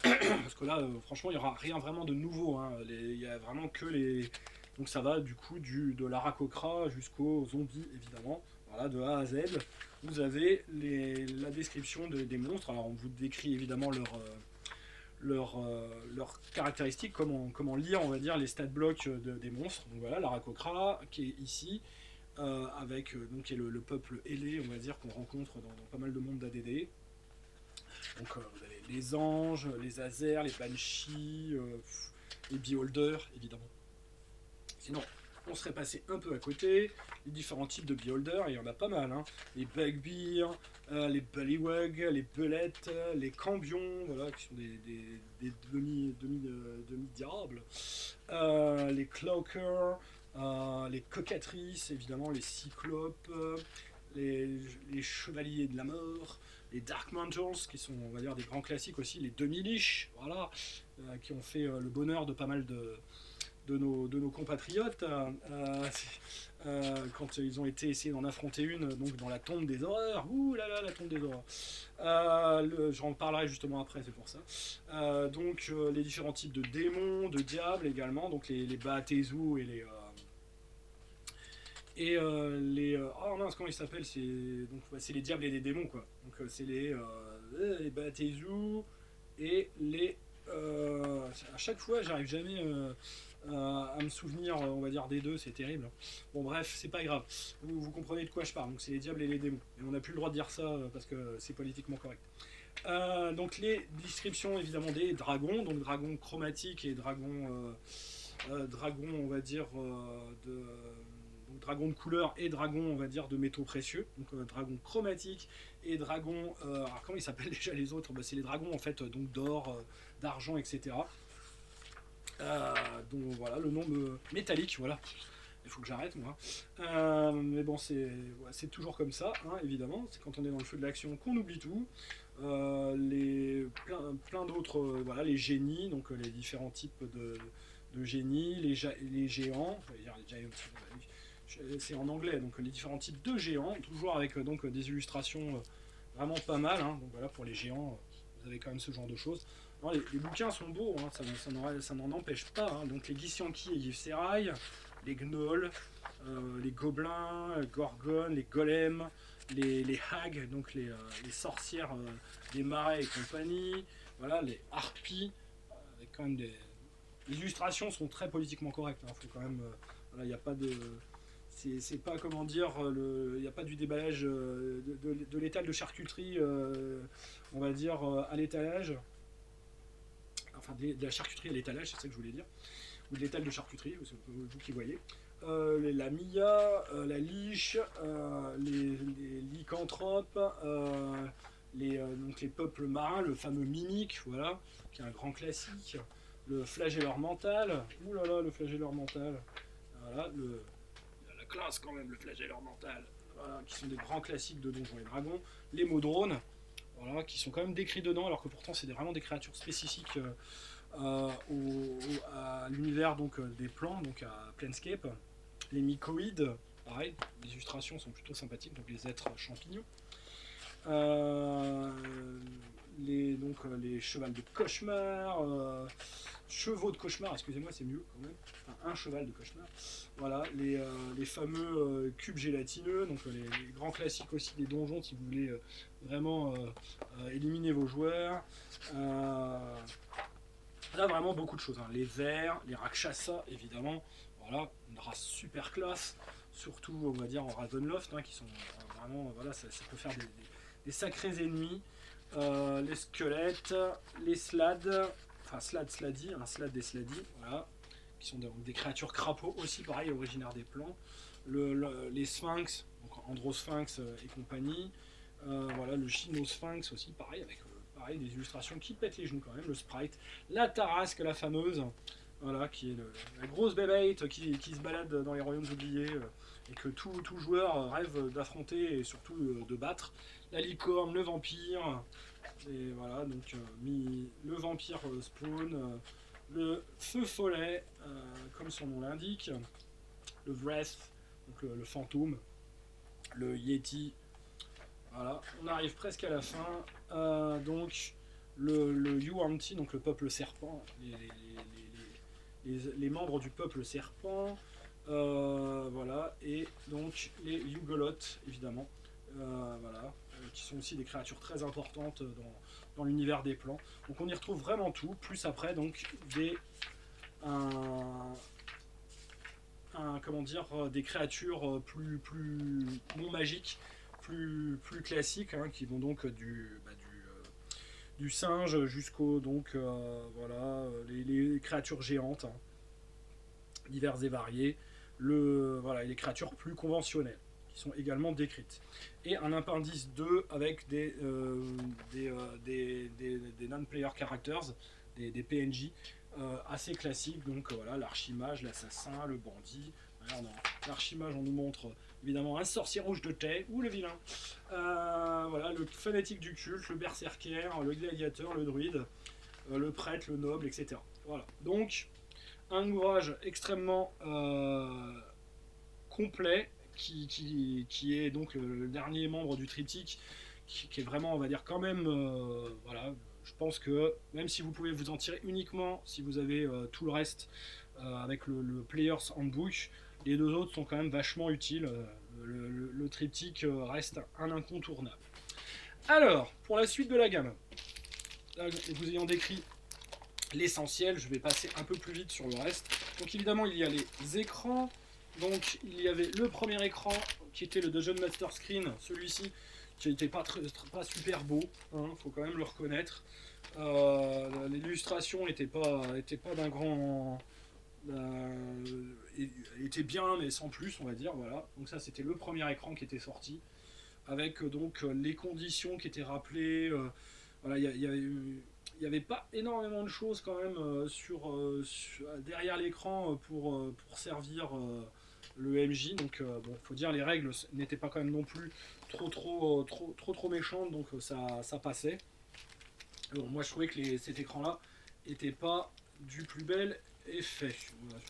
parce que là, franchement, il n'y aura rien vraiment de nouveau, hein, il y a vraiment que les... Donc ça va du coup de la Rakokra jusqu'aux zombies, évidemment, voilà, de A à Z. Vous avez la description des monstres, alors on vous décrit évidemment leurs caractéristiques, comment lire, on va dire, les stat blocks des monstres. Donc voilà, la Rakokra qui est ici, avec donc qui est le peuple ailé, on va dire, qu'on rencontre dans pas mal de mondes d'ADD. Donc vous avez les anges, les Azers, les Banshees, les Beholders, évidemment. Sinon, on serait passé un peu à côté. Les différents types de Beholders, il y en a pas mal, hein. Les Bugbears, les Bullywug, les Bullets, les Cambions, voilà, qui sont des demi-diables. Les Cloakers, les Cocatrices, évidemment, les Cyclopes, les Chevaliers de la Mort, les Dark Mantles, qui sont, on va dire, des grands classiques aussi, les Demi-Liches, voilà, qui ont fait le bonheur de pas mal de nos compatriotes, quand ils ont été essayés d'en affronter une, donc dans la tombe des horreurs. Ouh là là, la tombe des horreurs. J'en parlerai justement après, c'est pour ça. Donc les différents types de démons, de diables également, donc les Baatezu et oh mince, comment ils s'appellent, c'est les diables et les démons, quoi. Donc c'est les Baatezu et les à chaque fois j'arrive jamais à me souvenir, on va dire, des deux, c'est terrible. Bon bref, c'est pas grave, vous comprenez de quoi je parle. Donc c'est les diables et les démons, et on n'a plus le droit de dire ça parce que c'est politiquement correct. Donc les descriptions évidemment des dragons, donc dragons chromatiques et dragons on va dire donc dragon de couleur et dragon, on va dire, de métaux précieux. Donc dragon chromatique et dragon, alors comment ils s'appellent déjà les autres, bah, c'est les dragons en fait, donc d'or, d'argent, etc. Donc voilà, le nom métallique, voilà. Il faut que j'arrête, moi. Mais bon, c'est toujours comme ça, hein, évidemment. C'est quand on est dans le feu de l'action qu'on oublie tout. Plein d'autres, voilà, les génies, donc les différents types de génies, les géants, c'est en anglais, donc les différents types de géants, toujours avec donc des illustrations vraiment pas mal, hein. Donc voilà, pour les géants, vous avez quand même ce genre de choses. Non, les bouquins sont beaux, hein, ça n'en empêche pas, hein. Donc les Githyanki et Yves-Serail, les gnolls, les gobelins, les gorgones, les golems, les hags, donc les sorcières des marais et compagnie, voilà, les harpies, avec quand même des... Les illustrations sont très politiquement correctes, hein, faut quand même, voilà, il n'y a pas de... c'est pas, comment dire, il n'y a pas du déballage de l'étal de charcuterie, on va dire, à l'étalage. Enfin, de la charcuterie à l'étalage, c'est ça que je voulais dire. Ou de l'étal de charcuterie, c'est vous qui voyez. La Mia, la Liche, les lycanthropes, donc les peuples marins, le fameux Mimique, voilà, qui est un grand classique. Le flagelleur mental, ouh là là, le flagelleur mental, voilà, la classe quand même, le flagelleur mental, voilà, qui sont des grands classiques de Donjons et Dragons. Les Modrones, voilà, qui sont quand même décrits dedans, alors que pourtant c'est vraiment des créatures spécifiques à l'univers donc des plans, donc à Planescape. Les mycoïdes, pareil, les illustrations sont plutôt sympathiques, donc les êtres champignons. Euh, les chevals de cauchemar, chevaux de cauchemar, excusez-moi, c'est mieux quand même. Enfin, un cheval de cauchemar. Voilà, les fameux cubes gélatineux, donc les grands classiques aussi des donjons si vous voulez vraiment éliminer vos joueurs. Là, vraiment beaucoup de choses, hein. Les vers, les rakshasa, évidemment. Voilà, une race super classe, surtout, on va dire, en Ravenloft, hein, qui sont vraiment, voilà, ça peut faire des sacrés ennemis. Les squelettes, les slads, enfin sladi, un slad des sladis, voilà, qui sont des créatures crapauds aussi, pareil, originaires des plans. Les sphinx, donc androsphinx et compagnie. Voilà, le gynosphinx aussi, pareil, avec pareil, des illustrations qui pètent les genoux quand même, le sprite, la tarasque, la fameuse, voilà, qui est la grosse bébête qui se balade dans les royaumes oubliés et que tout joueur rêve d'affronter et surtout de battre. La licorne, le vampire, et voilà, donc le vampire spawn, le feu follet, comme son nom l'indique, le wraith, donc le fantôme, le yeti. Voilà, on arrive presque à la fin. Donc le Yuan-Ti, donc le peuple serpent, les membres du peuple serpent, voilà, et donc les Yugoloths, évidemment, voilà, qui sont aussi des créatures très importantes dans l'univers des plans. Donc on y retrouve vraiment tout, plus après donc comment dire, des créatures plus non magiques, plus classiques, hein, qui vont donc du singe jusqu'au donc voilà les créatures géantes, hein, diverses et variées, voilà, et les créatures plus conventionnelles qui sont également décrites, et un appendice 2 avec des non-player characters, des PNJ assez classiques, donc voilà, l'archimage, l'assassin, le bandit. L'archimage, on nous montre évidemment un sorcier rouge de thé ou le vilain, voilà, le fanatique du culte, le berserker, le gladiateur, le druide, le prêtre, le noble, etc. Voilà, donc un ouvrage extrêmement complet qui est donc le dernier membre du triptyque, qui est vraiment, on va dire, quand même, voilà, je pense que même si vous pouvez vous en tirer uniquement si vous avez tout le reste avec le Player's Handbook, les deux autres sont quand même vachement utiles. Le triptyque reste un incontournable. Alors, pour la suite de la gamme, là, vous ayant décrit l'essentiel, je vais passer un peu plus vite sur le reste. Donc évidemment, il y a les écrans. Donc il y avait le premier écran qui était le Dungeon Master Screen, celui-ci qui n'était pas super beau, hein, faut quand même le reconnaître. L'illustration n'était pas d'un grand, était bien mais sans plus, on va dire, voilà. Donc ça c'était le premier écran qui était sorti avec donc les conditions qui étaient rappelées. Voilà, il y avait pas énormément de choses quand même derrière l'écran pour servir le MJ. Donc bon, faut dire, les règles n'étaient pas quand même non plus trop méchantes, donc ça passait. Alors, moi je trouvais que cet écran là était pas du plus bel effet. Voilà. De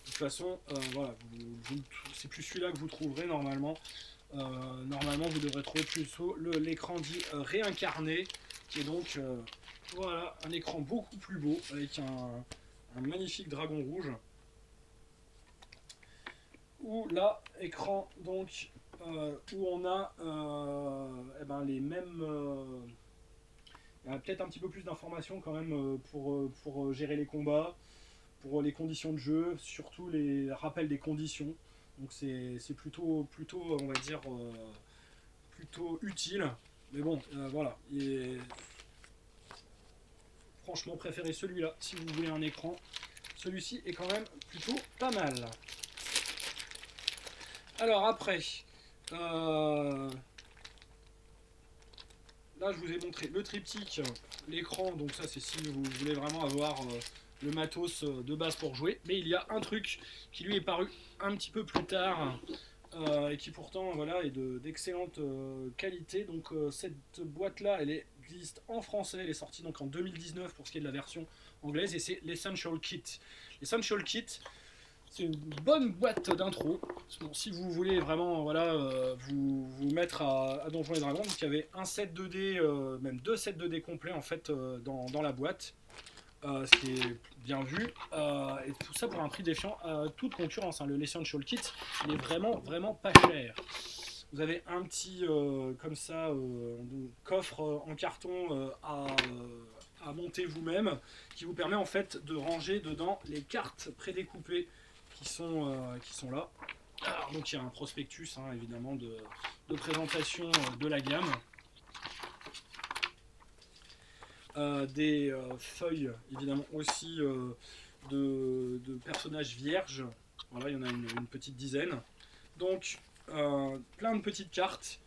toute façon, voilà, c'est plus celui-là que vous trouverez normalement. Normalement, vous devrez trouver plutôt l'écran dit réincarné, qui est donc voilà, un écran beaucoup plus beau avec un magnifique dragon rouge. Ou là, écran donc où on a les mêmes. Il y a peut-être un petit peu plus d'informations quand même pour gérer les combats, pour les conditions de jeu, surtout les rappels des conditions. Donc c'est plutôt, on va dire, plutôt utile. Mais bon, voilà. Franchement, préférez celui-là si vous voulez un écran. Celui-ci est quand même plutôt pas mal. Alors après, là je vous ai montré le triptyque, l'écran, donc ça c'est si vous voulez vraiment avoir le matos de base pour jouer. Mais il y a un truc qui lui est paru un petit peu plus tard et qui pourtant voilà, est d'excellente qualité. Donc cette boîte là elle existe en français, elle est sortie donc en 2019 pour ce qui est de la version anglaise et c'est l'Essential Kit. L'Essential Kit, c'est une bonne boîte d'intro. Bon, si vous voulez vraiment voilà, vous mettre à Donjons et Dragons, donc il y avait un set 2D, même deux sets 2D complets en fait dans la boîte. Ce qui est bien vu, et tout ça pour un prix défiant toute concurrence. Hein. Le L'Essential Kit, il est vraiment pas cher. Vous avez un petit comme ça coffre en carton à monter vous-même, qui vous permet en fait de ranger dedans les cartes prédécoupées qui sont là. Alors, donc il y a un prospectus hein, évidemment de présentation de la gamme. Des feuilles évidemment aussi de personnages vierges. Voilà, il y en a une petite dizaine. Donc plein de petites cartes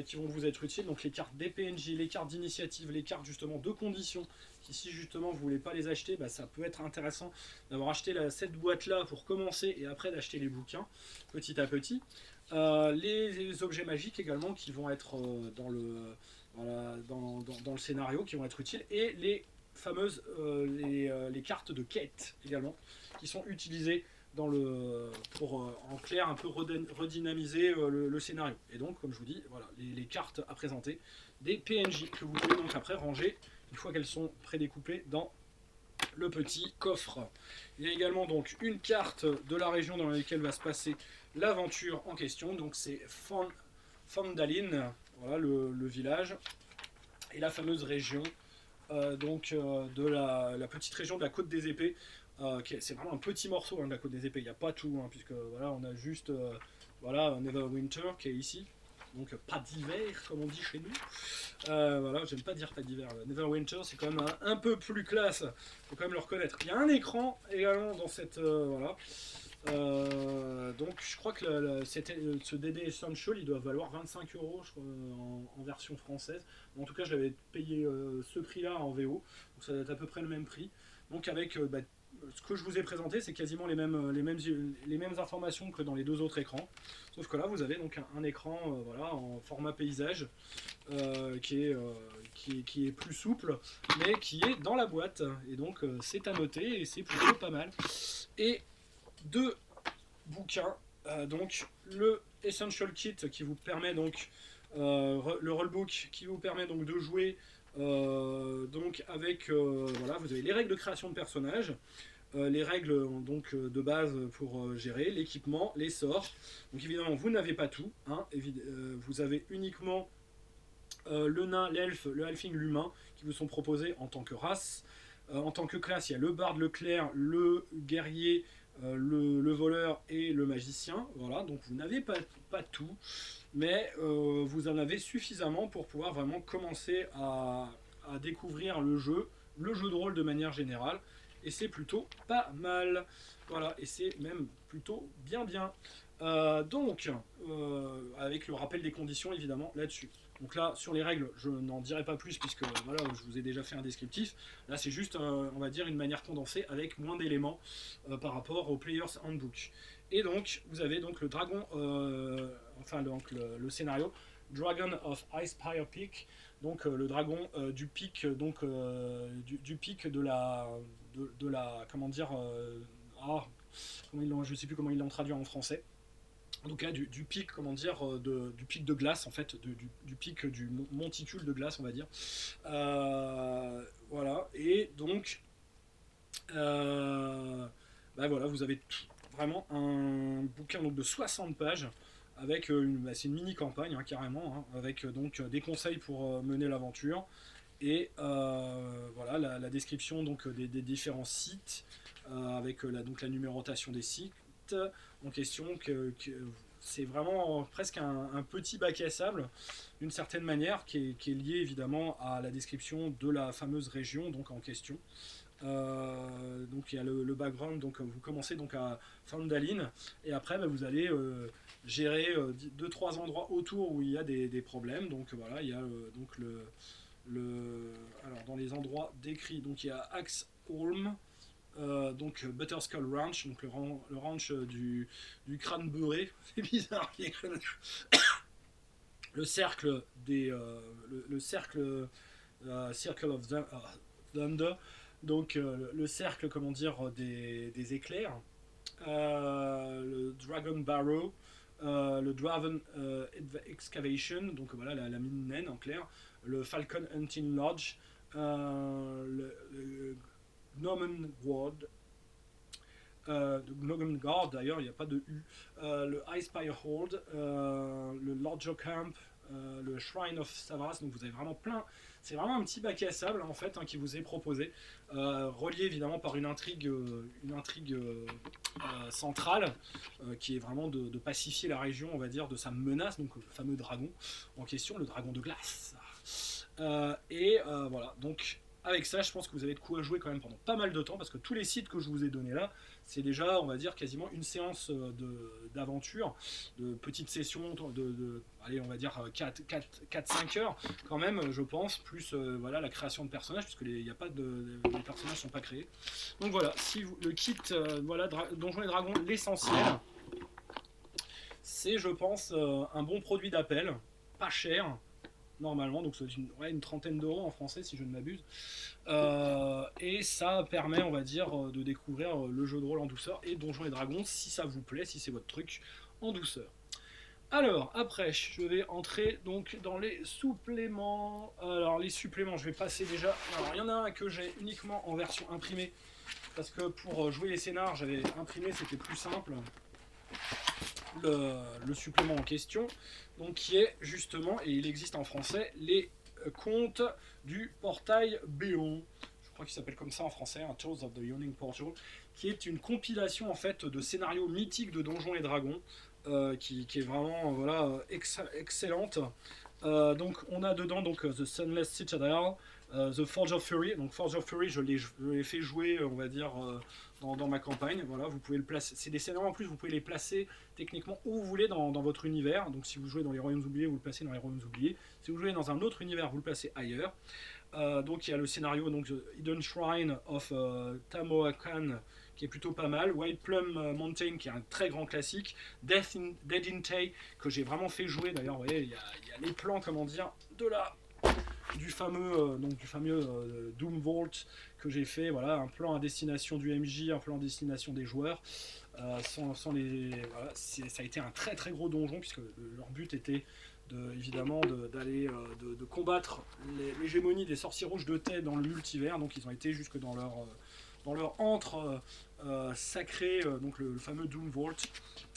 qui vont vous être utiles. Donc les cartes des PNJ, les cartes d'initiative, les cartes justement de conditions. Qui si justement vous voulez pas les acheter, bah, ça peut être intéressant d'avoir acheté cette boîte là pour commencer et après d'acheter les bouquins petit à petit. Les objets magiques également qui vont être dans le scénario, qui vont être utiles, et les fameuses les cartes de quête également qui sont utilisées pour en clair un peu redynamiser le scénario. Et donc comme je vous dis, voilà les cartes à présenter des PNJ que vous pouvez donc après ranger une fois qu'elles sont prédécoupées dans le petit coffre. Il y a également donc une carte de la région dans laquelle va se passer l'aventure en question. Donc c'est Fandalin, voilà le village, et la fameuse région de la petite région de la Côte des Épées. C'est vraiment un petit morceau hein, de la Côte des Épées. Il n'y a pas tout, hein, puisque voilà, on a juste voilà, Neverwinter qui est ici. Donc pas d'hiver comme on dit chez nous. Voilà, j'aime pas dire pas d'hiver. Neverwinter c'est quand même un peu plus classe, faut quand même le reconnaître. Il y a un écran également dans cette voilà. Donc je crois que ce DD Essential il doit valoir 25 euros je crois, en version française. En tout cas je l'avais payé ce prix là en VO, donc ça doit être à peu près le même prix. Donc avec ce que je vous ai présenté, c'est quasiment les mêmes informations que dans les deux autres écrans. Sauf que là, vous avez donc un écran voilà, en format paysage qui est plus souple, mais qui est dans la boîte. Et donc, c'est à noter et c'est plutôt pas mal. Et deux bouquins. Donc, le Essential Kit qui vous permet donc, le rollbook qui vous permet donc de jouer donc avec voilà, vous avez les règles de création de personnages, les règles donc de base pour gérer l'équipement, les sorts. Donc évidemment vous n'avez pas tout, hein, vous avez uniquement le nain, l'elfe, le halfling, l'humain qui vous sont proposés en tant que race. En tant que classe, il y a le barde, le clerc, le guerrier, le voleur et le magicien. Voilà, donc vous n'avez pas tout, mais vous en avez suffisamment pour pouvoir vraiment commencer à découvrir le jeu de rôle de manière générale, et c'est plutôt pas mal. Voilà, et c'est même plutôt bien. Donc, avec le rappel des conditions évidemment là-dessus. Donc là, sur les règles, je n'en dirai pas plus puisque voilà, je vous ai déjà fait un descriptif. Là, c'est juste, on va dire, une manière condensée avec moins d'éléments par rapport au Player's Handbook. Et donc, vous avez donc le dragon, enfin donc le scénario Dragon of Icespire Peak, donc le dragon du pic, donc du pic de la comment dire, je sais plus comment ils l'ont traduit en français. En tout cas du pic, comment dire, du pic de glace en fait, du pic du monticule de glace on va dire. Voilà, et donc voilà, vous avez vraiment un bouquin donc, de 60 pages avec c'est une mini campagne hein, carrément, hein, avec donc des conseils pour mener l'aventure et voilà la description donc des différents sites avec donc la numérotation des sites site en question que c'est vraiment presque un petit bac à sable d'une certaine manière qui est lié évidemment à la description de la fameuse région donc en question. Donc il y a le background, donc vous commencez donc à Fandalin et après bah, vous allez gérer 2-3 endroits autour où il y a des problèmes. Donc voilà, il y a donc alors dans les endroits décrits, donc il y a Axholm, donc Butterskull Ranch, donc le ranch du crâne beurré, c'est bizarre, le cercle le cercle Circle of Thunder, donc le cercle comment dire des éclairs, le Dragon Barrow, le Draven Excavation, donc voilà la mine naine en clair, le Falcon Hunting Lodge, le Gnomon Ward, Gnomon Guard d'ailleurs, il n'y a pas de U, le Icespire Hold, le Lodger Camp, le Shrine of Savras, donc vous avez vraiment plein, c'est vraiment un petit bac à sable en fait qui vous est proposé, relié évidemment par une intrigue centrale qui est vraiment de pacifier la région, on va dire, de sa menace, donc le fameux dragon en question, le dragon de glace. Voilà, donc avec ça, je pense que vous avez de quoi jouer quand même pendant pas mal de temps, parce que tous les sites que je vous ai donnés là, c'est déjà, on va dire, quasiment une séance d'aventure, de petites sessions, allez, on va dire 4-5 heures, quand même, je pense, plus voilà, la création de personnages, puisque les personnages ne sont pas créés. Donc voilà, si le kit, voilà, Donjons et Dragons, l'essentiel, c'est, je pense, un bon produit d'appel, pas cher, normalement, donc c'est une trentaine d'euros en français si je ne m'abuse, et ça permet, on va dire, de découvrir le jeu de rôle en douceur et Donjons et Dragons si ça vous plaît, si c'est votre truc, en douceur. Alors après je vais entrer donc dans les suppléments. Alors les suppléments, je vais passer déjà, alors il y en a un que j'ai uniquement en version imprimée parce que pour jouer les scénars j'avais imprimé, c'était plus simple. Le supplément en question, donc qui est justement, et il existe en français, les contes du portail béant. Je crois qu'il s'appelle comme ça en français, un Tales of the Yawning Portal, qui est une compilation en fait de scénarios mythiques de Donjons et Dragons, qui est vraiment voilà excellente. Donc on a dedans donc The Sunless Citadel, The Forge of Fury. Donc Forge of Fury, je l'ai fait jouer, on va dire, dans ma campagne. Voilà, vous pouvez le placer. C'est des scénarios en plus, vous pouvez les placer techniquement où vous voulez dans votre univers. Donc si vous jouez dans les Royaumes oubliés, vous le placez dans les Royaumes oubliés. Si vous jouez dans un autre univers, vous le placez ailleurs. Donc il y a le scénario donc Hidden Shrine of Tamoacan, qui est plutôt pas mal, White Plum Mountain, qui est un très grand classique, Dead in Tay, que j'ai vraiment fait jouer. D'ailleurs, vous voyez, il y a les plans, comment dire, du fameux Doom Vault que j'ai fait, voilà, un plan à destination du MJ, un plan à destination des joueurs. Voilà, ça a été un très très gros donjon, puisque leur but était évidemment d'aller de combattre l'hégémonie des sorciers rouges de Tay dans le multivers. Donc ils ont été jusque dans leur antre sacré, donc le fameux Doom Vault.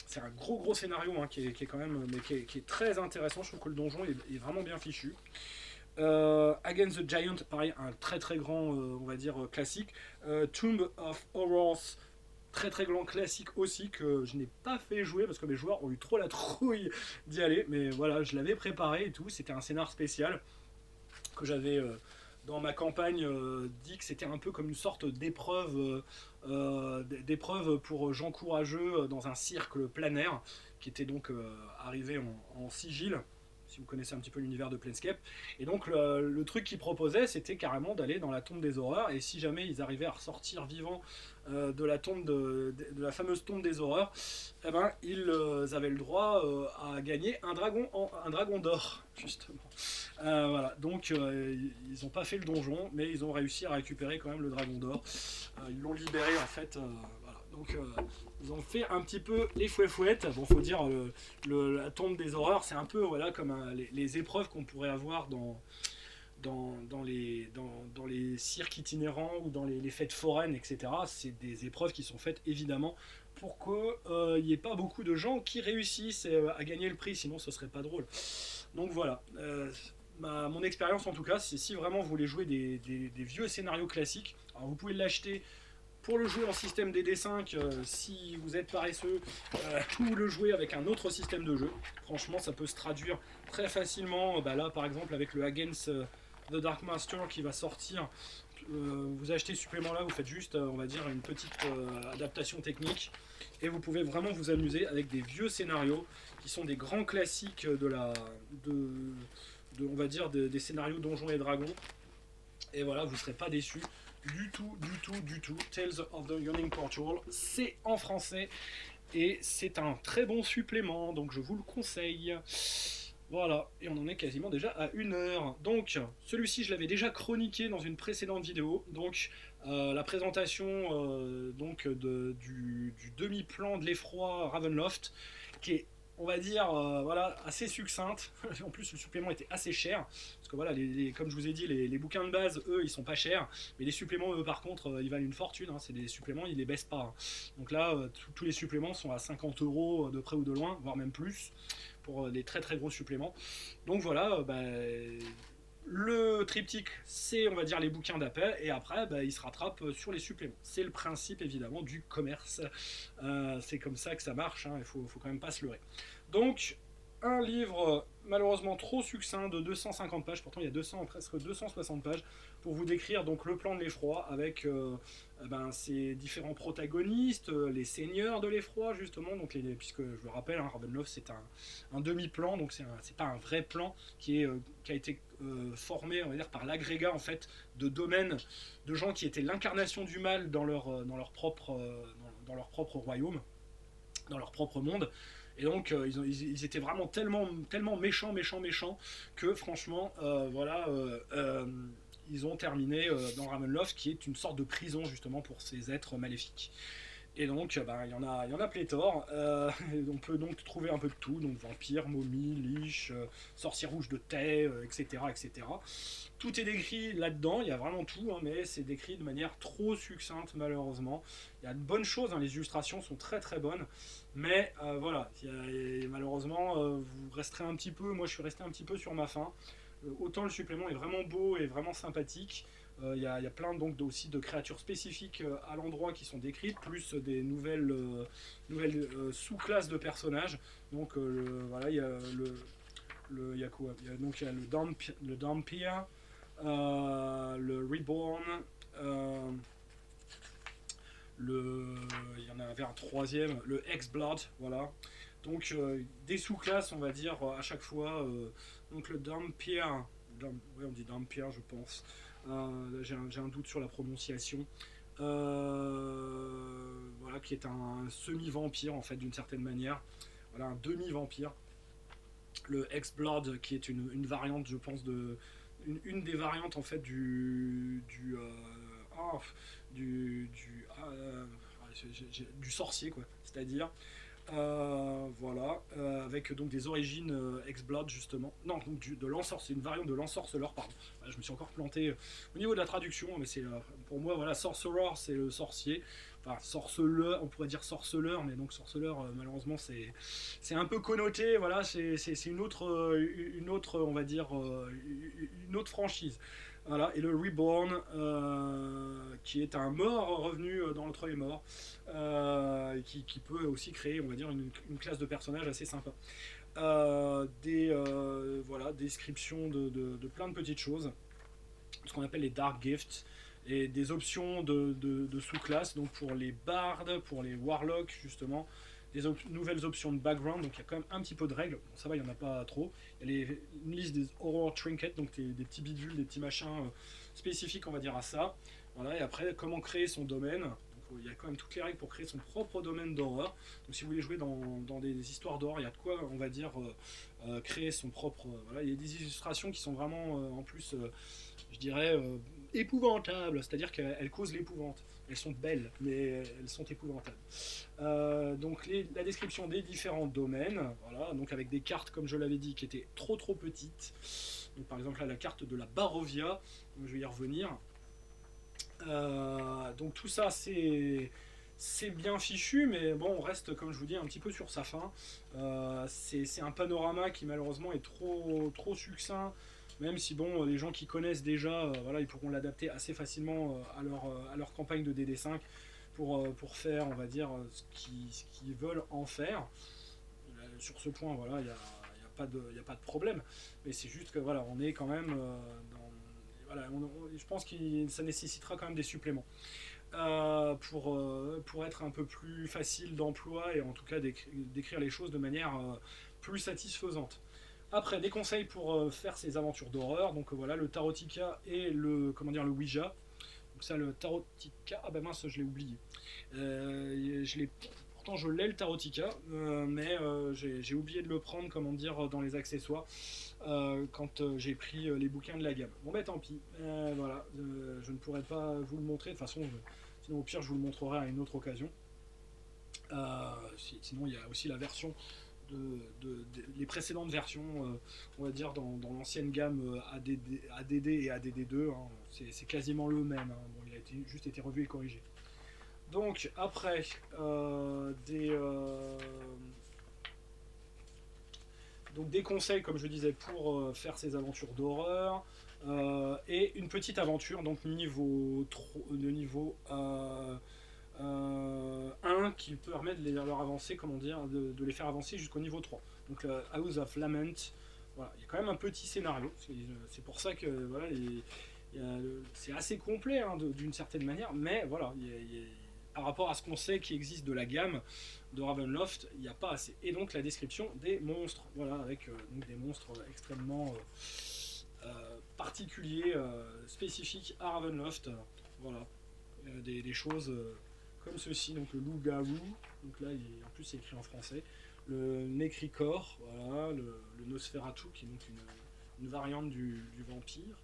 C'est un gros scénario qui est quand même, mais qui est très intéressant. Je trouve que le donjon est vraiment bien fichu. Against the Giant, pareil, un très très grand, on va dire, classique. Tomb of Horrors, très très grand classique aussi, que je n'ai pas fait jouer parce que mes joueurs ont eu trop la trouille d'y aller, mais voilà, je l'avais préparé et tout. C'était un scénar spécial que j'avais dans ma campagne dit que c'était un peu comme une sorte d'épreuve pour gens courageux dans un cirque planaire qui était donc arrivé en sigil, si vous connaissez un petit peu l'univers de Planescape. Et donc le truc qu'ils proposaient, c'était carrément d'aller dans la tombe des horreurs, et si jamais ils arrivaient à ressortir vivants de la tombe de la fameuse tombe des horreurs, eh ben, ils avaient le droit à gagner un dragon d'or, justement. Voilà, donc ils n'ont pas fait le donjon, mais ils ont réussi à récupérer quand même le dragon d'or. Ils l'ont libéré en fait. Voilà. Donc ils ont fait un petit peu les fouets-fouettes. Bon, faut dire, la tombe des horreurs, c'est un peu voilà, comme les épreuves qu'on pourrait avoir dans les cirques itinérants ou dans les fêtes foraines, etc. C'est des épreuves qui sont faites évidemment pour qu'il n'y ait pas beaucoup de gens qui réussissent à gagner le prix, sinon ce serait pas drôle. Donc voilà, mon expérience en tout cas, c'est si vraiment vous voulez jouer des vieux scénarios classiques, alors vous pouvez l'acheter pour le jouer en système DD5, si vous êtes paresseux, ou le jouer avec un autre système de jeu. Franchement, ça peut se traduire très facilement. Là, par exemple, avec le Against the Dark Master qui va sortir, vous achetez ce supplément-là, vous faites juste, on va dire, une petite adaptation technique, et vous pouvez vraiment vous amuser avec des vieux scénarios qui sont des grands classiques on va dire, des scénarios Donjons et Dragons. Et voilà, vous ne serez pas déçus du tout, du tout, du tout. Tales of the Yawning Portal, c'est en français et c'est un très bon supplément, donc je vous le conseille. Voilà, et on en est quasiment déjà à 1 heure. Donc, celui-ci, je l'avais déjà chroniqué dans une précédente vidéo. Donc, la présentation du demi-plan de l'effroi Ravenloft, qui est, on va dire, voilà, assez succincte. En plus, le supplément était assez cher. Parce que voilà, comme je vous ai dit, les bouquins de base, eux, ils sont pas chers. Mais les suppléments, eux, par contre, ils valent une fortune. Hein. C'est des suppléments, ils les baissent pas. Hein. Donc là, tous les suppléments sont à 50 € de près ou de loin, voire même plus, pour des très très gros suppléments. Donc voilà, le triptyque, c'est, on va dire, les bouquins d'appel, et après, il se rattrape sur les suppléments. C'est le principe, évidemment, du commerce. C'est comme ça que ça marche, hein, il faut quand même pas se leurrer. Donc, un livre malheureusement trop succinct de 250 pages, pourtant il y a presque 260 pages, pour vous décrire donc le plan de l'effroi avec ces différents protagonistes, les seigneurs de l'effroi justement, donc puisque je le rappelle, hein, Ravenloft c'est un demi-plan, donc c'est pas un vrai plan qui a été formé, on va dire, par l'agrégat en fait de domaines de gens qui étaient l'incarnation du mal dans leur propre royaume, dans leur propre monde. Et donc ils étaient vraiment tellement méchants que franchement ils ont terminé dans Ravenloft, qui est une sorte de prison justement pour ces êtres maléfiques. Et donc il y en a pléthore. On peut donc trouver un peu de tout, donc vampires, momies, liches, sorciers rouges de thé, etc. Tout est décrit là-dedans, il y a vraiment tout, hein, mais c'est décrit de manière trop succincte malheureusement. Il y a de bonnes choses, hein, les illustrations sont très très bonnes, mais voilà, malheureusement vous resterez un petit peu, moi je suis resté un petit peu sur ma faim. Autant le supplément est vraiment beau et vraiment sympathique, il y a plein donc aussi de créatures spécifiques à l'endroit qui sont décrites, plus des nouvelles sous-classes de personnages. Donc voilà, il y a il y a quoi, il y a le Dhampir, le Reborn, il y en avait un troisième, le Hexblood, voilà. Donc des sous-classes, on va dire, à chaque fois. Donc le Dhampir, on dit Dhampir, je pense. J'ai un doute sur la prononciation. Voilà, qui est un semi-vampire en fait, d'une certaine manière. Voilà, un demi-vampire. Le Hexblood, qui est une variante, je pense, une des variantes en fait du sorcier, quoi. C'est-à-dire voilà, avec donc des origines Hexblood justement. Non, donc de l'ensorceleur, c'est une variante de l'ensorceleur, pardon. Voilà, je me suis encore planté au niveau de la traduction, mais c'est pour moi, voilà, sorcerer, c'est le sorcier. Enfin, sorceleur, on pourrait dire sorceleur, mais donc sorceleur, malheureusement, c'est un peu connoté. Voilà, c'est une autre, on va dire, une autre franchise. Voilà, et le Reborn, qui est un mort revenu dans le Treuil mort, qui peut aussi créer, on va dire, une classe de personnages assez sympa. Voilà, descriptions de plein de petites choses, ce qu'on appelle les Dark Gifts, et des options de sous-classes, donc pour les bards, pour les warlocks justement, nouvelles options de background, donc il y a quand même un petit peu de règles, bon, ça va, il n'y en a pas trop. Il y a une liste des horror trinkets, donc des petits bidules, des petits machins spécifiques, on va dire, à ça. Voilà, et après, comment créer son domaine. Donc, il y a quand même toutes les règles pour créer son propre domaine d'horreur. Donc si vous voulez jouer dans des histoires d'horreur, il y a de quoi, on va dire, créer son propre... voilà, il y a des illustrations qui sont vraiment, en plus, je dirais, épouvantables, c'est-à-dire qu'elles causent l'épouvante. Elles sont belles, mais elles sont épouvantables. Donc la description des différents domaines, voilà, donc avec des cartes, comme je l'avais dit, qui étaient trop petites. Donc par exemple là, la carte de la Barovia, donc je vais y revenir. Donc tout ça, c'est bien fichu, mais bon, on reste, comme je vous dis, un petit peu sur sa fin. C'est un panorama qui malheureusement est trop succinct. Même si bon, les gens qui connaissent déjà, voilà, ils pourront l'adapter assez facilement à leur campagne de DD5. pour faire, on va dire, ce qu'ils veulent en faire. Sur ce point, voilà, il y a pas de problème. Mais c'est juste que voilà, on est quand même voilà, je pense que ça nécessitera quand même des suppléments pour être un peu plus facile d'emploi et en tout cas d'écrire les choses de manière plus satisfaisante. Après, des conseils pour faire ces aventures d'horreur. Donc voilà, le Tarotica et le Ouija. Donc ça, le Tarotica, ah ben mince, je l'ai oublié. Pourtant je l'ai le Tarotica, mais j'ai oublié de le prendre, comment dire, dans les accessoires quand j'ai pris les bouquins de la gamme. Bon ben tant pis, voilà, je ne pourrais pas vous le montrer, de toute façon, sinon au pire je vous le montrerai à une autre occasion. Sinon il y a aussi la version les précédentes versions, on va dire dans l'ancienne gamme ADD et ADD2, hein, c'est quasiment le même, hein. Bon, il a juste été revu et corrigé. Donc après donc des conseils comme je disais pour faire ces aventures d'horreur et une petite aventure donc niveau 1 qui permet de leur avancer, comment dire, de les faire avancer jusqu'au niveau 3. Donc le House of Lament, voilà, il y a quand même un petit scénario, c'est pour ça que voilà, c'est assez complet hein, d'une certaine manière, mais voilà, par rapport à ce qu'on sait qui existe de la gamme de Ravenloft, il n'y a pas assez. Et donc la description des monstres, voilà, avec donc des monstres extrêmement particuliers, spécifiques à Ravenloft, voilà, des choses comme ceci, donc le loup-garou, donc là en plus c'est écrit en français, le Nécricor, voilà, le Nosferatu qui est donc une variante du vampire,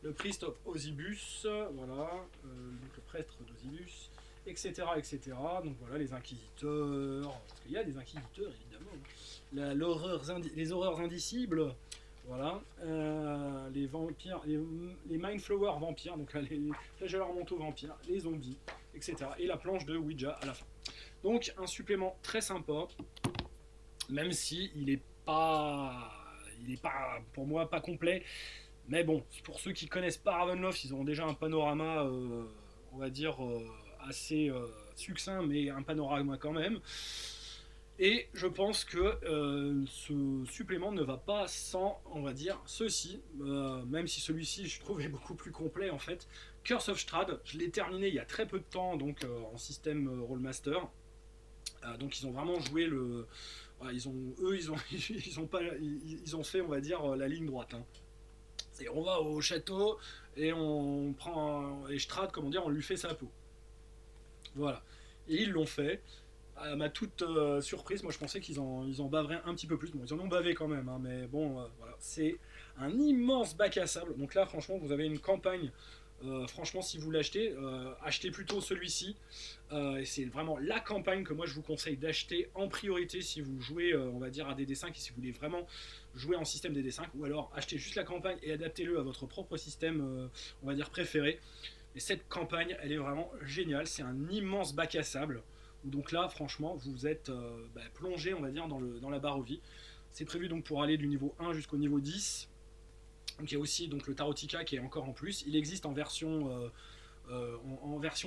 le Priest of Osibus, voilà, donc le prêtre d'Osibus, etc., etc. Donc voilà, les inquisiteurs, parce qu'il y a des inquisiteurs évidemment, les horreurs indicibles, voilà, les vampires, les Mindflower vampires, donc là, les flagelleurs mentaux vampires, les zombies, etc. Et la planche de Ouija à la fin. Donc un supplément très sympa, même si il est pas pour moi pas complet. Mais bon, pour ceux qui connaissent pas Ravenloft, ils auront déjà un panorama, on va dire, assez succinct, mais un panorama quand même. Et je pense que ce supplément ne va pas sans, on va dire, ceci, même si celui-ci, je trouve, est beaucoup plus complet en fait. Curse of Strahd, je l'ai terminé il y a très peu de temps, donc en système Rollmaster. Donc ils ont vraiment joué le... Voilà, ils ont fait, on va dire, la ligne droite. Hein. On va au château et on prend... Et Strahd, comment dire, on lui fait sa peau. Voilà. Et ils l'ont fait. À ma toute surprise, moi je pensais qu'ils en baveraient un petit peu plus. Bon, ils en ont bavé quand même, hein, mais bon, voilà. C'est un immense bac à sable. Donc là, franchement, vous avez une campagne. Franchement, si vous l'achetez, achetez plutôt celui-ci. Et c'est vraiment la campagne que moi je vous conseille d'acheter en priorité si vous jouez, on va dire, à DD5 et si vous voulez vraiment jouer en système DD5. Ou alors achetez juste la campagne et adaptez-le à votre propre système, on va dire, préféré. Et cette campagne, elle est vraiment géniale. C'est un immense bac à sable. Donc là, franchement, vous êtes plongé, on va dire, dans la barre aux vies. C'est prévu donc pour aller du niveau 1 jusqu'au niveau 10. Donc il y a aussi donc, le Tarotica qui est encore en plus. Il existe en version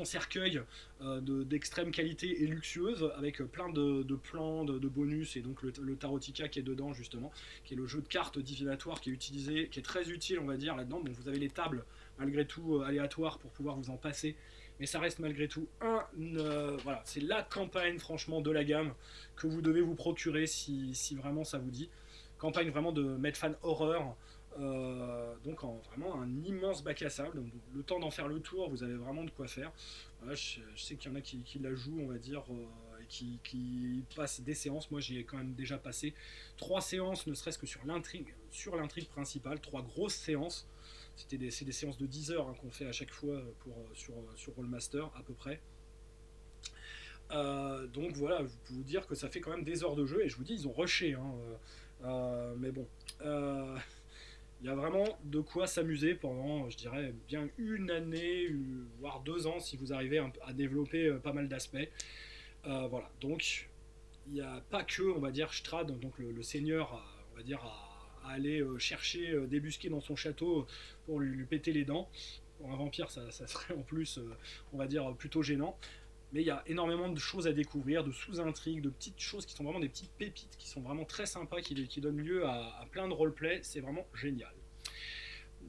cercueil d'extrême qualité et luxueuse avec plein de plans, de bonus et donc le Tarotica qui est dedans justement, qui est le jeu de cartes divinatoire qui est utilisé, qui est très utile on va dire là-dedans. Donc vous avez les tables malgré tout aléatoires pour pouvoir vous en passer, mais ça reste malgré tout voilà, c'est la campagne franchement de la gamme que vous devez vous procurer si vraiment ça vous dit. Campagne vraiment de Medfan Horror. Donc vraiment un immense bac à sable, donc le temps d'en faire le tour, vous avez vraiment de quoi faire. Voilà, je sais qu'il y en a qui la jouent, on va dire, et qui passent des séances. Moi j'ai quand même déjà passé 3 séances, ne serait-ce que sur l'intrigue principale, 3 grosses séances. C'est des séances de 10 heures hein, qu'on fait à chaque fois sur Rollmaster à peu près. Donc voilà, je peux vous dire que ça fait quand même des heures de jeu, et je vous dis ils ont rushé hein, mais bon il y a vraiment de quoi s'amuser pendant, je dirais, bien une année, voire 2 ans, si vous arrivez à développer pas mal d'aspects. Voilà, donc il n'y a pas que, on va dire, Strahd, donc le seigneur, on va dire, à aller chercher, débusquer dans son château pour lui péter les dents. Pour un vampire, ça serait en plus, on va dire, plutôt gênant. Mais il y a énormément de choses à découvrir, de sous-intrigues, de petites choses qui sont vraiment des petites pépites, qui sont vraiment très sympas, qui donnent lieu à plein de roleplay. C'est vraiment génial.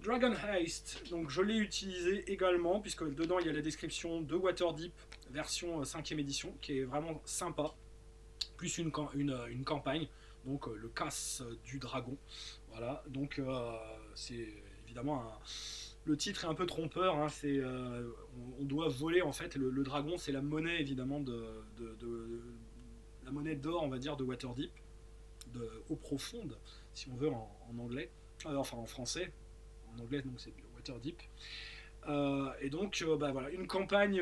Dragon Heist, donc je l'ai utilisé également, puisque dedans il y a la description de Waterdeep, version 5ème édition, qui est vraiment sympa, plus une campagne, donc le casse du dragon. Voilà, donc c'est évidemment le titre est un peu trompeur, hein, on doit voler en fait, le dragon c'est la monnaie évidemment la monnaie d'or on va dire de Waterdeep, de eau profonde si on veut en anglais, enfin en français, en anglais donc c'est Waterdeep. Et donc bah, voilà, une campagne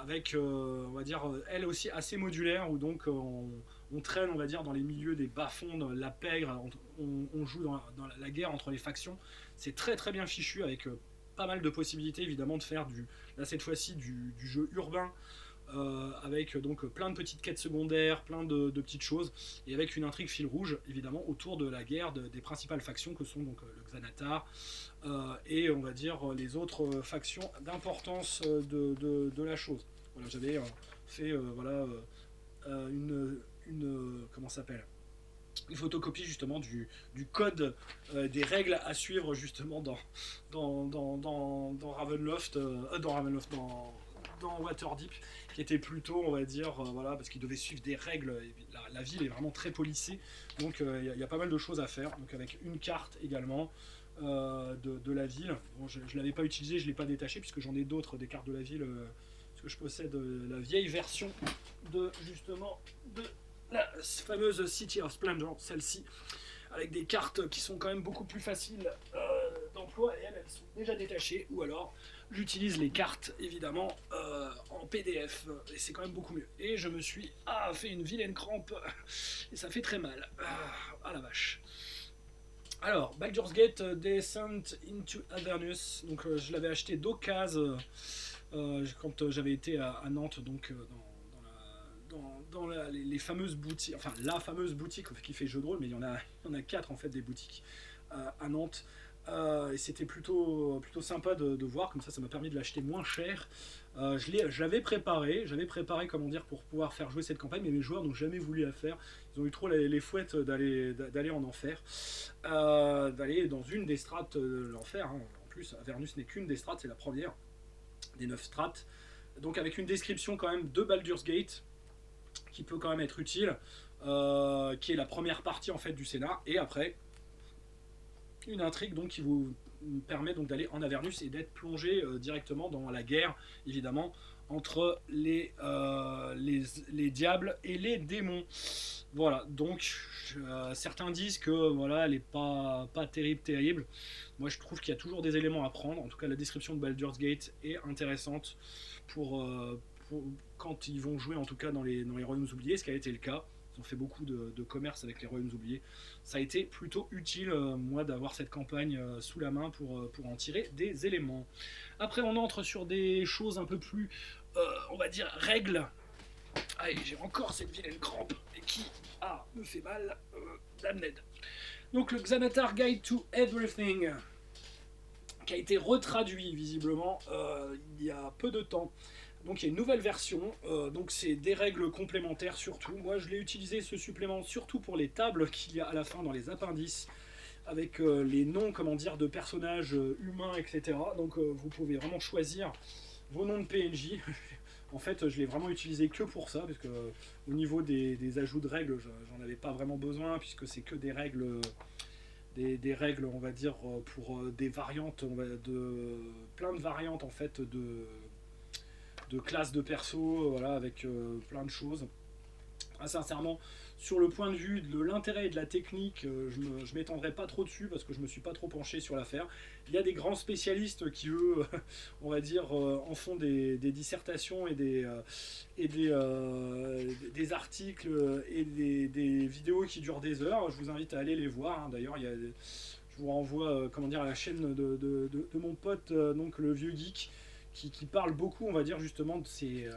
avec on va dire elle aussi assez modulaire où donc on traîne on va dire dans les milieux des bas-fonds, dans la pègre, on joue dans la guerre entre les factions. C'est très très bien fichu avec pas mal de possibilités évidemment de faire là cette fois-ci du jeu urbain avec donc plein de petites quêtes secondaires, plein de petites choses, et avec une intrigue fil rouge évidemment autour de la guerre des principales factions que sont donc le Xanatar et on va dire les autres factions d'importance de la chose. Voilà, j'avais fait voilà comment ça s'appelle, une photocopie justement du code des règles à suivre justement dans Ravenloft, dans Waterdeep, qui était plutôt, on va dire, voilà, parce qu'il devait suivre des règles. La ville est vraiment très policée, donc il y a pas mal de choses à faire. Donc avec une carte également de la ville. Bon, je ne l'avais pas utilisée, je ne l'ai pas détachée, puisque j'en ai d'autres des cartes de la ville, parce que je possède la vieille version justement de la fameuse City of Splendor, celle-ci, avec des cartes qui sont quand même beaucoup plus faciles d'emploi, et elles sont déjà détachées, ou alors j'utilise les cartes évidemment en PDF, et c'est quand même beaucoup mieux. Et je me suis fait une vilaine crampe, et ça fait très mal. Ah la vache. Alors, Baldur's Gate Descent into Avernus, donc je l'avais acheté d'occasion quand j'avais été à Nantes, donc dans les fameuses boutiques, enfin la fameuse boutique qui fait jeux de rôle, mais il y en a 4 en fait des boutiques à Nantes. Et c'était plutôt sympa de voir, comme ça m'a permis de l'acheter moins cher. J'avais préparé comment dire pour pouvoir faire jouer cette campagne, mais mes joueurs n'ont jamais voulu la faire. Ils ont eu trop les fouettes d'aller en enfer, d'aller dans une des strates de l'enfer. Hein. En plus, Avernus n'est qu'une des strates, c'est la première des 9 strates. Donc avec une description quand même de Baldur's Gate, qui peut quand même être utile, qui est la première partie en fait du scénar, et après une intrigue donc qui vous permet donc d'aller en Avernus et d'être plongé directement dans la guerre évidemment entre les diables et les démons. Voilà, donc certains disent que voilà, elle est pas terrible. Moi je trouve qu'il y a toujours des éléments à prendre. En tout cas la description de Baldur's Gate est intéressante pour quand ils vont jouer en tout cas dans les royaumes oubliés, ce qui a été le cas. Ils ont fait beaucoup de commerce avec les royaumes oubliés. Ça a été plutôt utile, moi, d'avoir cette campagne sous la main pour en tirer des éléments. Après, on entre sur des choses un peu plus, on va dire, règles. Allez, j'ai encore cette vilaine crampe et qui me fait mal. Damned. Donc, le Xanatar Guide to Everything, qui a été retraduit visiblement il y a peu de temps. Donc il y a une nouvelle version, donc c'est des règles complémentaires surtout. Moi je l'ai utilisé ce supplément surtout pour les tables qu'il y a à la fin dans les appendices, avec les noms comment dire, de personnages humains, etc. Donc vous pouvez vraiment choisir vos noms de PNJ. En fait je l'ai vraiment utilisé que pour ça, parce que au niveau des ajouts de règles, j'en avais pas vraiment besoin, puisque c'est que des règles... Des règles, on va dire, pour des variantes, plein de variantes en fait de classes de perso, voilà, avec plein de choses. Sincèrement, sur le point de vue de l'intérêt et de la technique, je m'étendrai pas trop dessus parce que je me suis pas trop penché sur l'affaire. Il y a des grands spécialistes qui, eux, on va dire, en font des dissertations et des articles et des vidéos qui durent des heures. Je vous invite à aller les voir. Hein. D'ailleurs, je vous renvoie comment dire, à la chaîne de mon pote, donc le vieux geek, qui parle beaucoup, on va dire, justement de ces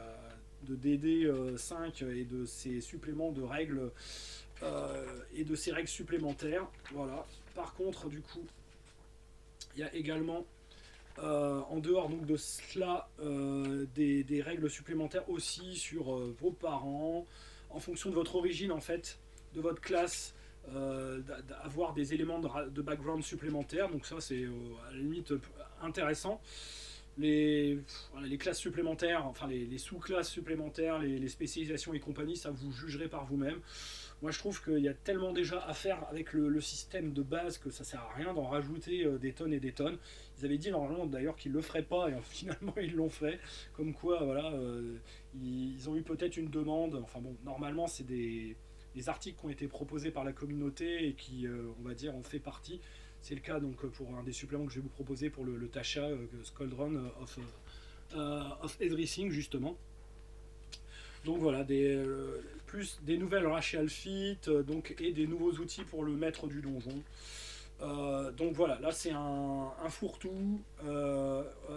de DD5 et de ces suppléments de règles et de ces règles supplémentaires. Voilà. Par contre, du coup, il y a également En dehors donc de cela, des règles supplémentaires aussi sur vos parents, en fonction de votre origine en fait, de votre classe, avoir des éléments de background supplémentaires. Donc ça c'est à la limite intéressant. Voilà, les classes supplémentaires, enfin les sous-classes supplémentaires, les spécialisations et compagnie, ça vous jugerez par vous-même. Moi je trouve qu'il y a tellement déjà à faire avec le système de base que ça sert à rien d'en rajouter des tonnes et des tonnes. Ils avaient dit normalement d'ailleurs qu'ils le feraient pas et finalement ils l'ont fait. Comme quoi voilà, ils ont eu peut-être une demande. Enfin bon, normalement c'est des articles qui ont été proposés par la communauté et qui, on va dire, en fait partie. C'est le cas donc pour un des suppléments que je vais vous proposer pour le Tasha Squadron of Everything justement. Donc voilà, plus des nouvelles racial fit donc, et des nouveaux outils pour le maître du donjon. Donc voilà, là c'est un fourre-tout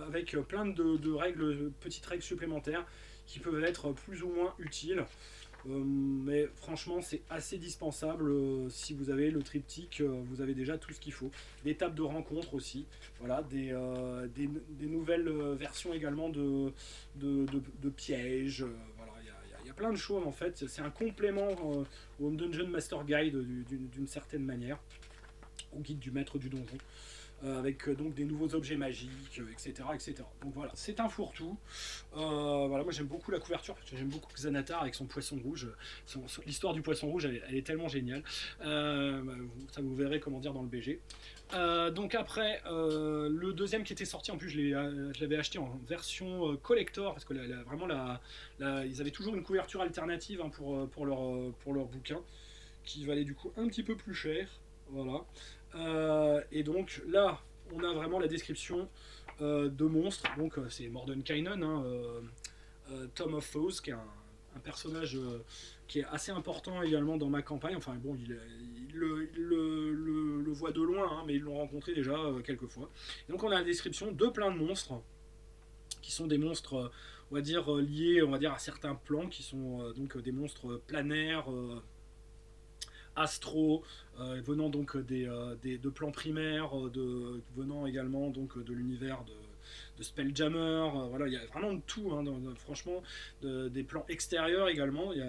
avec plein de règles, petites règles supplémentaires qui peuvent être plus ou moins utiles. Mais franchement c'est assez dispensable. Si vous avez le triptyque, vous avez déjà tout ce qu'il faut. Des tables de rencontre aussi, voilà, des nouvelles versions également de pièges, voilà, il y a plein de choses en fait. C'est un complément au Dungeon Master Guide d'une certaine manière, au guide du maître du donjon. Avec donc des nouveaux objets magiques, etc., etc. Donc voilà, c'est un fourre-tout. Voilà, moi j'aime beaucoup la couverture, parce que j'aime beaucoup Xanatar avec son poisson rouge. L'histoire du poisson rouge, elle est tellement géniale. Ça vous verrez comment dire dans le BG. Donc après, le deuxième qui était sorti, en plus je l'avais acheté en version collector, parce que vraiment ils avaient toujours une couverture alternative hein, pour leur bouquin, qui valait du coup un petit peu plus cher. Voilà. Et donc là, on a vraiment la description de monstres. Donc c'est Mordenkainen, hein, Tom of Foes, qui est un personnage qui est assez important également dans ma campagne. Enfin bon, il le voit de loin, hein, mais ils l'ont rencontré déjà quelques fois. Et donc on a la description de plein de monstres, qui sont des monstres, on va dire, liés on va dire, à certains plans, qui sont donc des monstres planaires, astro, venant donc de plans primaires, venant également donc de l'univers de Spelljammer, voilà, il y a vraiment de tout, hein, franchement, des plans extérieurs également, il y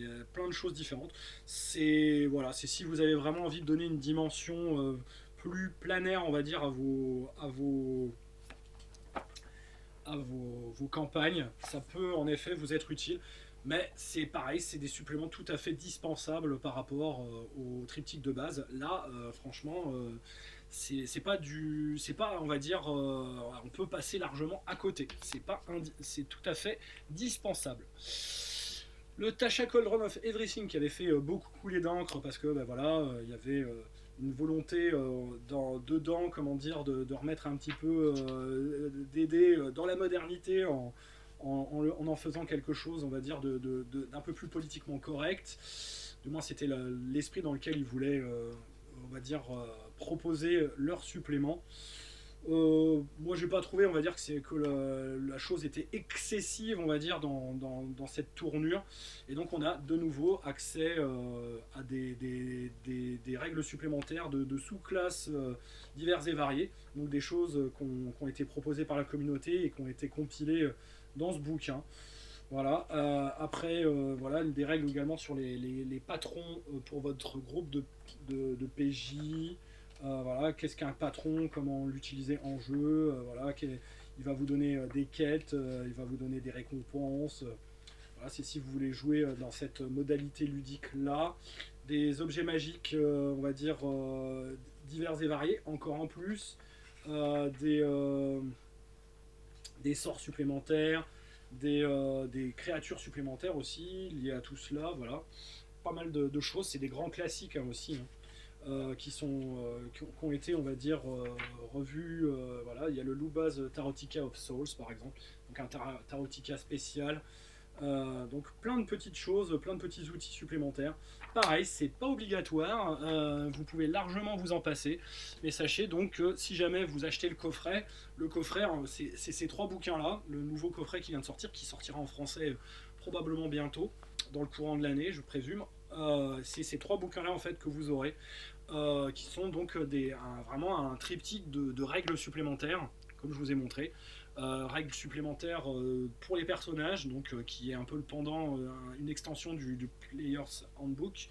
a plein de choses différentes. C'est voilà, c'est si vous avez vraiment envie de donner une dimension plus planaire, on va dire, vos campagnes, ça peut en effet vous être utile. Mais c'est pareil, c'est des suppléments tout à fait dispensables par rapport au triptyque de base. Là, franchement, c'est pas on va dire, on peut passer largement à côté. C'est tout à fait dispensable. Le Tasha Cauldron of Everything qui avait fait beaucoup couler d'encre parce que voilà, il y avait une volonté dedans, comment dire, de remettre un petit peu d'aider dans la modernité en faisant quelque chose, on va dire, d'un peu plus politiquement correct. Du moins, c'était l'esprit dans lequel ils voulaient, on va dire, proposer leur supplément. Moi, j'ai pas trouvé, on va dire, que la chose était excessive, on va dire, dans cette tournure. Et donc, on a de nouveau accès à des règles supplémentaires de sous-classes diverses et variées. Donc, des choses qui ont été proposées par la communauté et qui ont été compilées dans ce bouquin. Voilà. Après, voilà, des règles également sur les patrons pour votre groupe de PJ. Voilà, qu'est-ce qu'un patron, comment l'utiliser en jeu. Voilà, il va vous donner des quêtes, il va vous donner des récompenses. Voilà, c'est si vous voulez jouer dans cette modalité ludique là. Des objets magiques, on va dire, divers et variés, encore en plus. Des sorts supplémentaires, des créatures supplémentaires aussi liées à tout cela, voilà. Pas mal de choses, c'est des grands classiques hein, aussi, hein, qui ont été, on va dire, revus. Voilà, il y a le Lubaz Tarotica of Souls par exemple, donc un Tarotica spécial. Donc plein de petites choses, plein de petits outils supplémentaires. Pareil, c'est pas obligatoire, vous pouvez largement vous en passer, mais sachez donc que si jamais vous achetez le coffret, c'est ces trois bouquins là, le nouveau coffret qui vient de sortir, qui sortira en français probablement bientôt, dans le courant de l'année, je présume. C'est ces trois bouquins là en fait que vous aurez, qui sont donc vraiment un triptyque de règles supplémentaires, comme je vous ai montré. Règles supplémentaires pour les personnages, donc qui est un peu le pendant, une extension du Player's Handbook,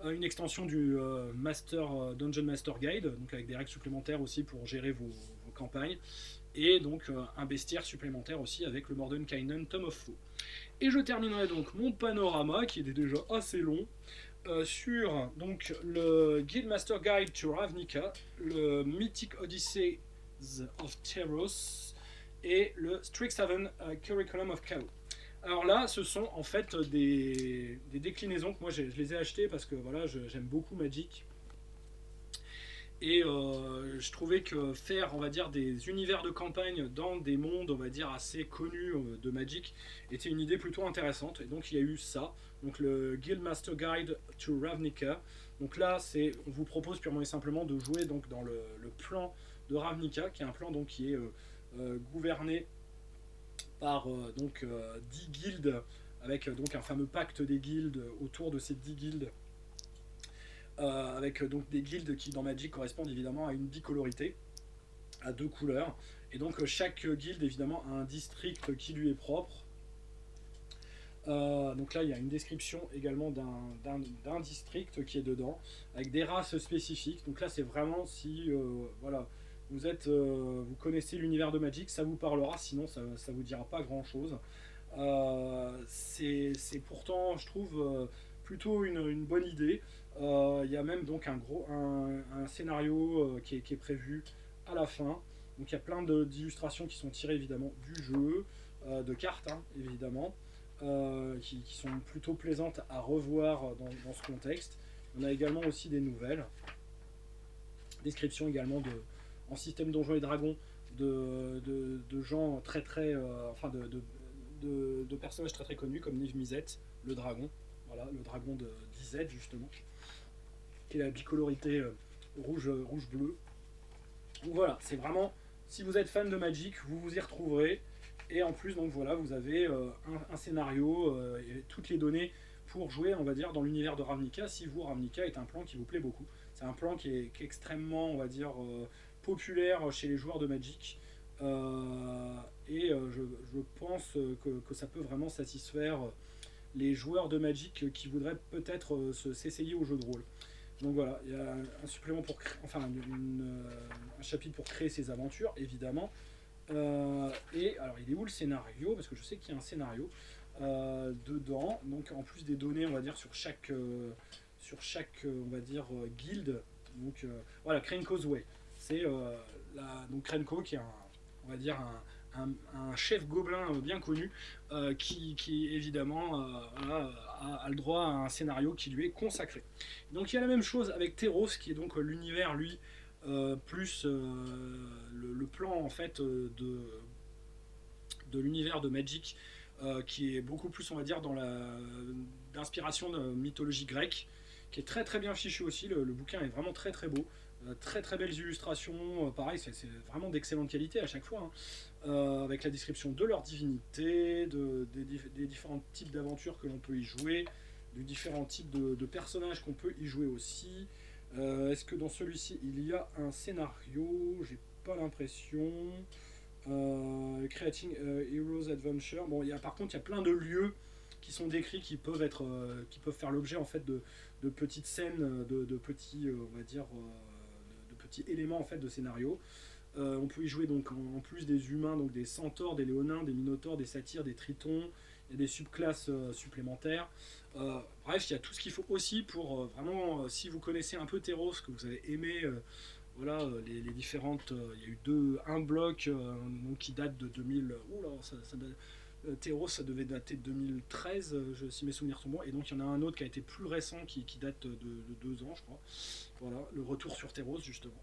une extension du Dungeon Master Guide, donc avec des règles supplémentaires aussi pour gérer vos campagnes, et donc un bestiaire supplémentaire aussi avec le Mordenkainen Tome of Foe. Et je terminerai donc mon panorama, qui était déjà assez long, sur donc, le Guildmaster Guide to Ravnica, le Mythic Odysseys of Theros et le Strixhaven Curriculum of Chaos. Alors là, ce sont en fait des déclinaisons que moi je les ai achetées parce que voilà, j'aime beaucoup Magic. Et je trouvais que faire, on va dire, des univers de campagne dans des mondes, on va dire, assez connus de Magic était une idée plutôt intéressante. Et donc il y a eu ça, donc le Guildmaster Guide to Ravnica. Donc là, on vous propose purement et simplement de jouer donc dans le plan de Ravnica, qui est un plan donc qui est gouverné par 10 guildes, avec donc un fameux pacte des guildes autour de ces 10 guildes. Avec donc des guildes qui dans Magic correspondent évidemment à une bicolorité, à 2 couleurs, et donc chaque guilde évidemment a un district qui lui est propre. Donc là il y a une description également d'un district qui est dedans, avec des races spécifiques. Donc là c'est vraiment si voilà, vous connaissez l'univers de Magic, ça vous parlera, sinon ça vous dira pas grand chose. C'est pourtant, je trouve, plutôt une bonne idée. Il y a même donc un scénario qui est prévu à la fin. Donc il y a plein d'illustrations qui sont tirées évidemment du jeu, de cartes hein, évidemment, qui sont plutôt plaisantes à revoir dans ce contexte. On a également aussi des nouvelles. Description également en système Donjons et Dragons de gens enfin de personnages très très connus comme Niv Mizzet, le dragon. Voilà, le dragon de d'Izet justement, qui est la bicolorité rouge-bleu. Donc voilà, c'est vraiment, si vous êtes fan de Magic, vous vous y retrouverez. Et en plus, donc voilà, vous avez un scénario et toutes les données pour jouer, on va dire, dans l'univers de Ravnica, si Ravnica est un plan qui vous plaît beaucoup. C'est un plan qui est extrêmement, on va dire, populaire chez les joueurs de Magic. Je pense que ça peut vraiment satisfaire les joueurs de Magic qui voudraient peut-être s'essayer au jeu de rôle. Donc voilà, il y a un supplément pour un chapitre pour créer ses aventures, évidemment. Et alors, il est où le scénario? Parce que je sais qu'il y a un scénario dedans. Donc, en plus des données, on va dire, sur chaque on va dire, guilde. Donc, voilà, Krenko's Way. C'est donc Krenko qui est on va dire, un chef gobelin bien connu qui évidemment a le droit à un scénario qui lui est consacré. Donc il y a la même chose avec Theros qui est donc l'univers lui plus le plan en fait de l'univers de Magic qui est beaucoup plus on va dire d'inspiration de mythologie grecque, qui est très très bien fichu aussi. Le bouquin est vraiment très très beau. Très très belles illustrations, pareil, c'est vraiment d'excellente qualité à chaque fois, hein. Avec la description de leur divinité, des différents types d'aventures que l'on peut y jouer, des différents types de personnages qu'on peut y jouer aussi. Est-ce que dans celui-ci il y a un scénario? J'ai pas l'impression. Creating Heroes Adventure. Bon, par contre, il y a plein de lieux qui sont décrits qui peuvent faire l'objet en fait de petites scènes, de petits, on va dire, de petits éléments en fait de scénario. On peut y jouer donc en plus des humains, donc des centaures, des léonins, des minotaures, des satyres, des tritons. Il y a des subclasses supplémentaires. Bref, il y a tout ce qu'il faut aussi pour vraiment, si vous connaissez un peu Theros, que vous avez aimé, voilà, les différentes. Il y a eu un bloc donc, qui date de 2000. Oula, Theros, ça devait dater de 2013, si mes souvenirs sont bons. Et donc il y en a un autre qui a été plus récent, qui date de 2 ans, je crois. Voilà, le retour sur Theros, justement.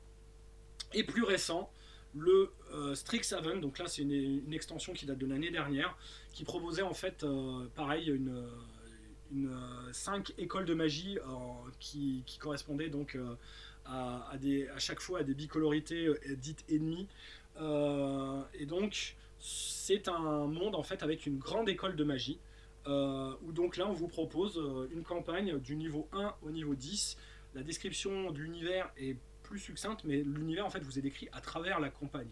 Et plus récent, le Strixhaven. Donc là, c'est une extension qui date de l'année dernière, qui proposait en fait, pareil, 5 écoles de magie qui correspondaient donc à chaque fois à des bicolorités dites ennemies. Et donc, c'est un monde en fait avec une grande école de magie. Où donc là, on vous propose une campagne du niveau 1 au niveau 10. La description de l'univers est plus succincte, mais l'univers en fait vous est décrit à travers la campagne.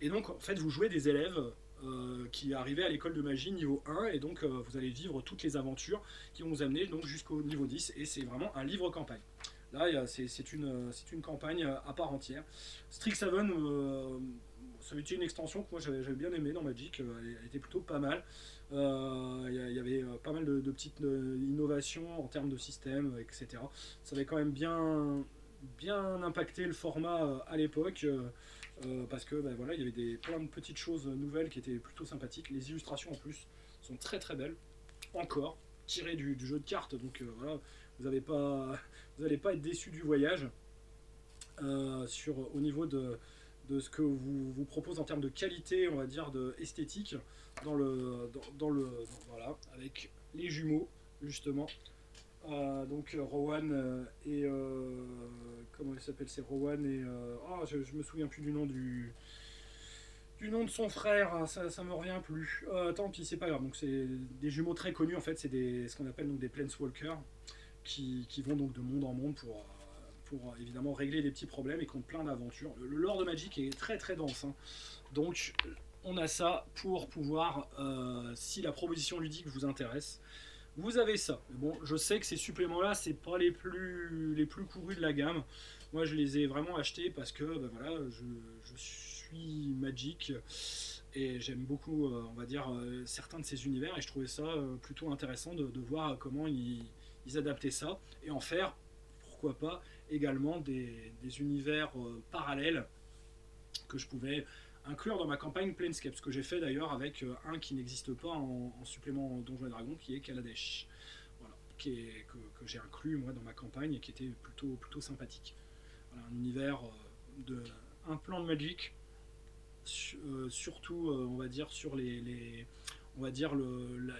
Et donc en fait vous jouez des élèves qui arrivaient à l'école de magie niveau 1 et donc vous allez vivre toutes les aventures qui vont vous amener donc jusqu'au niveau 10 et c'est vraiment un livre campagne. Là c'est une campagne à part entière. Strixhaven, ça avait été une extension que moi j'avais bien aimé dans Magic, elle était plutôt pas mal. Il y avait pas mal de petites innovations en termes de système, etc. Ça avait quand même bien impacté le format à l'époque. Parce que ben voilà, il y avait plein de petites choses nouvelles qui étaient plutôt sympathiques. Les illustrations en plus sont très très belles, encore tirées du jeu de cartes. Donc voilà, vous n'allez pas être déçu du voyage au niveau de ce que vous propose en termes de qualité, on va dire, de esthétique voilà, avec les jumeaux justement. Donc Rowan et comment il s'appelle, c'est Rowan et je me souviens plus du nom du nom de son frère, hein, ça me revient plus. Tant pis, c'est pas grave. Donc c'est des jumeaux très connus en fait, c'est ce qu'on appelle donc des planeswalkers qui vont donc de monde en monde pour évidemment régler des petits problèmes et qui ont plein d'aventures. Le lore de Magic est très très dense, hein. Donc on a ça pour pouvoir, si la proposition ludique vous intéresse, vous avez ça. Bon, je sais que ces suppléments-là, c'est pas les plus courus de la gamme. Moi, je les ai vraiment achetés parce que, ben voilà, je suis Magic et j'aime beaucoup, on va dire, certains de ces univers et je trouvais ça plutôt intéressant de voir comment ils adaptaient ça et en faire, pourquoi pas, également des univers parallèles que je pouvais inclure dans ma campagne Planescape, ce que j'ai fait d'ailleurs avec un qui n'existe pas en supplément Donjons et Dragons, qui est Kaladesh, voilà, que j'ai inclus moi dans ma campagne et qui était plutôt sympathique. Voilà, un univers un plan de Magic, surtout on va dire sur on va dire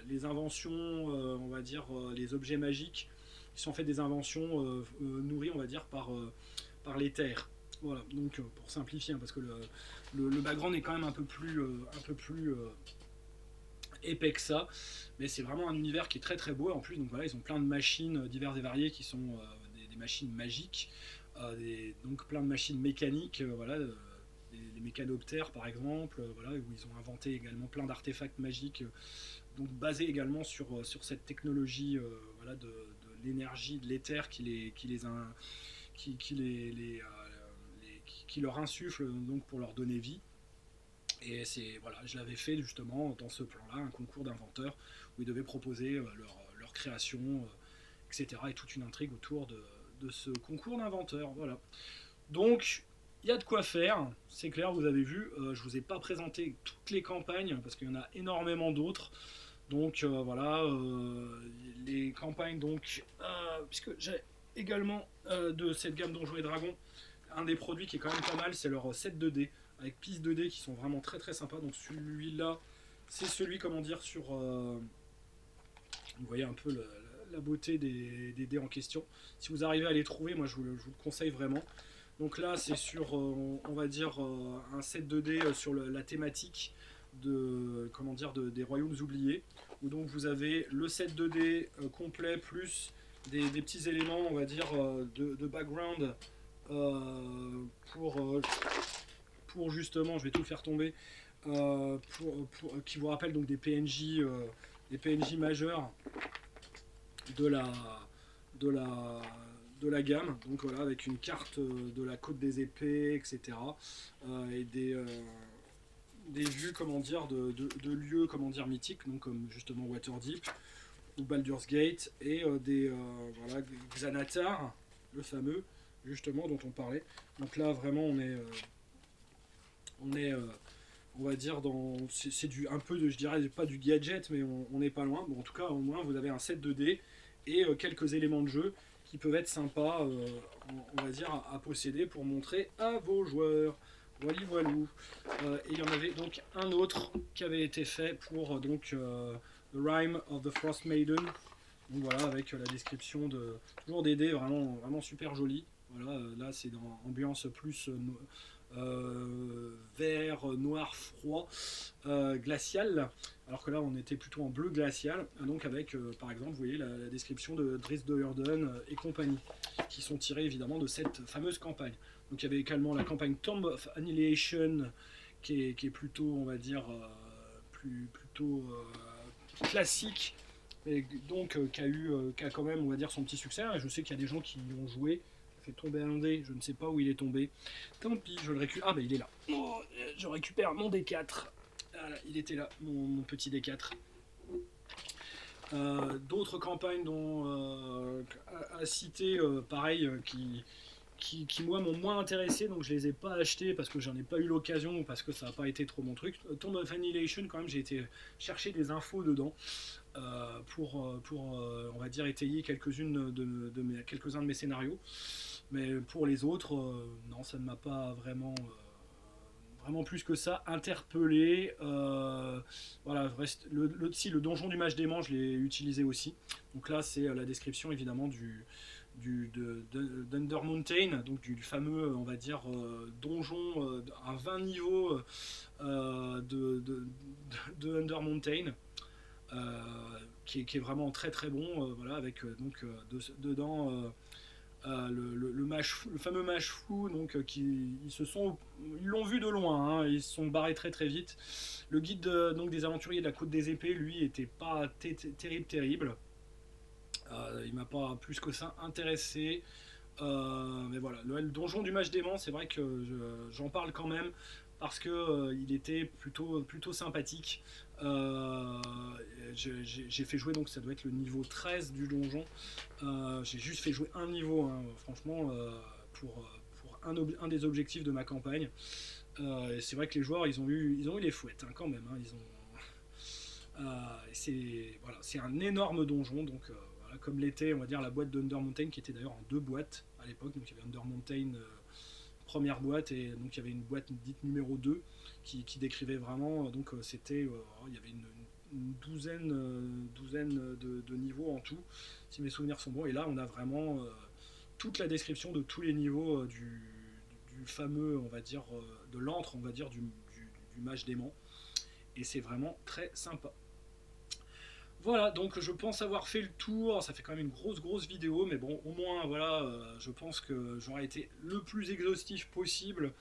les inventions, on va dire les objets magiques qui sont en fait des inventions nourries, on va dire par les terres. Voilà, donc pour simplifier, hein, parce que le background est quand même un peu plus épais que ça, mais c'est vraiment un univers qui est très très beau. En plus, donc voilà, ils ont plein de machines diverses et variées qui sont des machines magiques, donc plein de machines mécaniques, voilà, les mécanoptères par exemple, voilà, où ils ont inventé également plein d'artefacts magiques, donc basés également sur cette technologie, voilà, de l'énergie, de l'éther qui leur insuffle donc pour leur donner vie. Et voilà, je l'avais fait justement dans ce plan-là, un concours d'inventeurs où ils devaient proposer leur création, etc. Et toute une intrigue autour de ce concours d'inventeurs. Voilà. Donc il y a de quoi faire, c'est clair, vous avez vu. Je vous ai pas présenté toutes les campagnes parce qu'il y en a énormément d'autres. Donc voilà, les campagnes, donc puisque j'ai également de cette gamme Donjons et Dragons un des produits qui est quand même pas mal, c'est leur set 2D avec pistes 2D qui sont vraiment très très sympas. Donc celui-là, c'est celui, comment dire, sur vous voyez un peu la beauté des dés en question. Si vous arrivez à les trouver, moi je vous le conseille vraiment. Donc là, c'est sur, on va dire, un set 2D sur la thématique comment dire, des royaumes oubliés, où donc vous avez le set 2D complet plus des petits éléments, on va dire, de background pour justement, je vais tout faire tomber, qui vous rappellent donc des PNJ majeurs de la gamme, donc voilà, avec une carte de la côte des épées, etc. Et des vues, comment dire, de lieux, comment dire, mythiques, donc comme justement Waterdeep ou Baldur's Gate, et voilà, Xanatar, le fameux, justement, dont on parlait. Donc là, vraiment, on va dire, c'est un peu je dirais pas du gadget, mais on n'est pas loin. Bon, en tout cas, au moins, vous avez un set 2D et quelques éléments de jeu qui peuvent être sympas, on va dire, à posséder pour montrer à vos joueurs. Voilou. Et il y en avait donc un autre qui avait été fait pour The Rime of the Frost Maiden. Donc voilà, avec la description toujours des dés vraiment, vraiment super jolis. Voilà, là c'est dans ambiance plus vert, noir, froid, glacial, alors que là on était plutôt en bleu glacial, donc avec par exemple, vous voyez la description de Drizzt Do'Urden et compagnie, qui sont tirés évidemment de cette fameuse campagne. Donc il y avait également la campagne Tomb of Annihilation qui est plutôt, on va dire, plutôt classique, et donc qui a quand même, on va dire, son petit succès. Je sais qu'il y a des gens qui y ont joué. Fait tomber un dé, je ne sais pas où il est tombé. Tant pis, je le récupère. Ah, bah il est là. Oh, je récupère mon D4. Voilà, il était là, mon petit D4. D'autres campagnes dont à citer, pareil, qui moi m'ont moins intéressé, donc je les ai pas achetés parce que j'en ai pas eu l'occasion ou parce que ça n'a pas été trop mon truc. Tomb of Annihilation, quand même, j'ai été chercher des infos dedans pour on va dire étayer quelques-uns de mes scénarios. Mais pour les autres, non, ça ne m'a pas vraiment plus que ça interpellé. Voilà, si le donjon du mage dément, je l'ai utilisé aussi. Donc là, c'est la description évidemment d'Under Mountain, donc du fameux, on va dire, donjon à 20 niveaux de Under Mountain. Qui est vraiment très très bon, voilà, avec dedans le fameux mage fou, donc ils l'ont vu de loin, hein, ils se sont barrés très très vite. Le guide donc des aventuriers de la Côte des Épées, lui, était pas terrible. Il m'a pas plus que ça intéressé. Mais voilà, le donjon du mage dément, c'est vrai que j'en parle quand même parce que il était plutôt sympathique. J'ai fait jouer, donc ça doit être le niveau 13 du donjon. J'ai juste fait jouer un niveau, hein, franchement, pour un des objectifs de ma campagne. Et c'est vrai que les joueurs, ils ont eu les fouettes, hein, quand même. Hein, c'est un énorme donjon, donc voilà, comme l'était, on va dire, la boîte d'Under Mountain, qui était d'ailleurs en 2 boîtes à l'époque. Donc il y avait Under Mountain première boîte, et donc il y avait une boîte dite numéro 2 qui décrivait vraiment, donc il y avait une douzaine de niveaux en tout, si mes souvenirs sont bons, et là on a vraiment toute la description de tous les niveaux du fameux, on va dire, de l'antre, on va dire, du mage dément, et c'est vraiment très sympa. Voilà, donc je pense avoir fait le tour. Ça fait quand même une grosse vidéo, mais bon, au moins, voilà, je pense que j'aurais été le plus exhaustif possible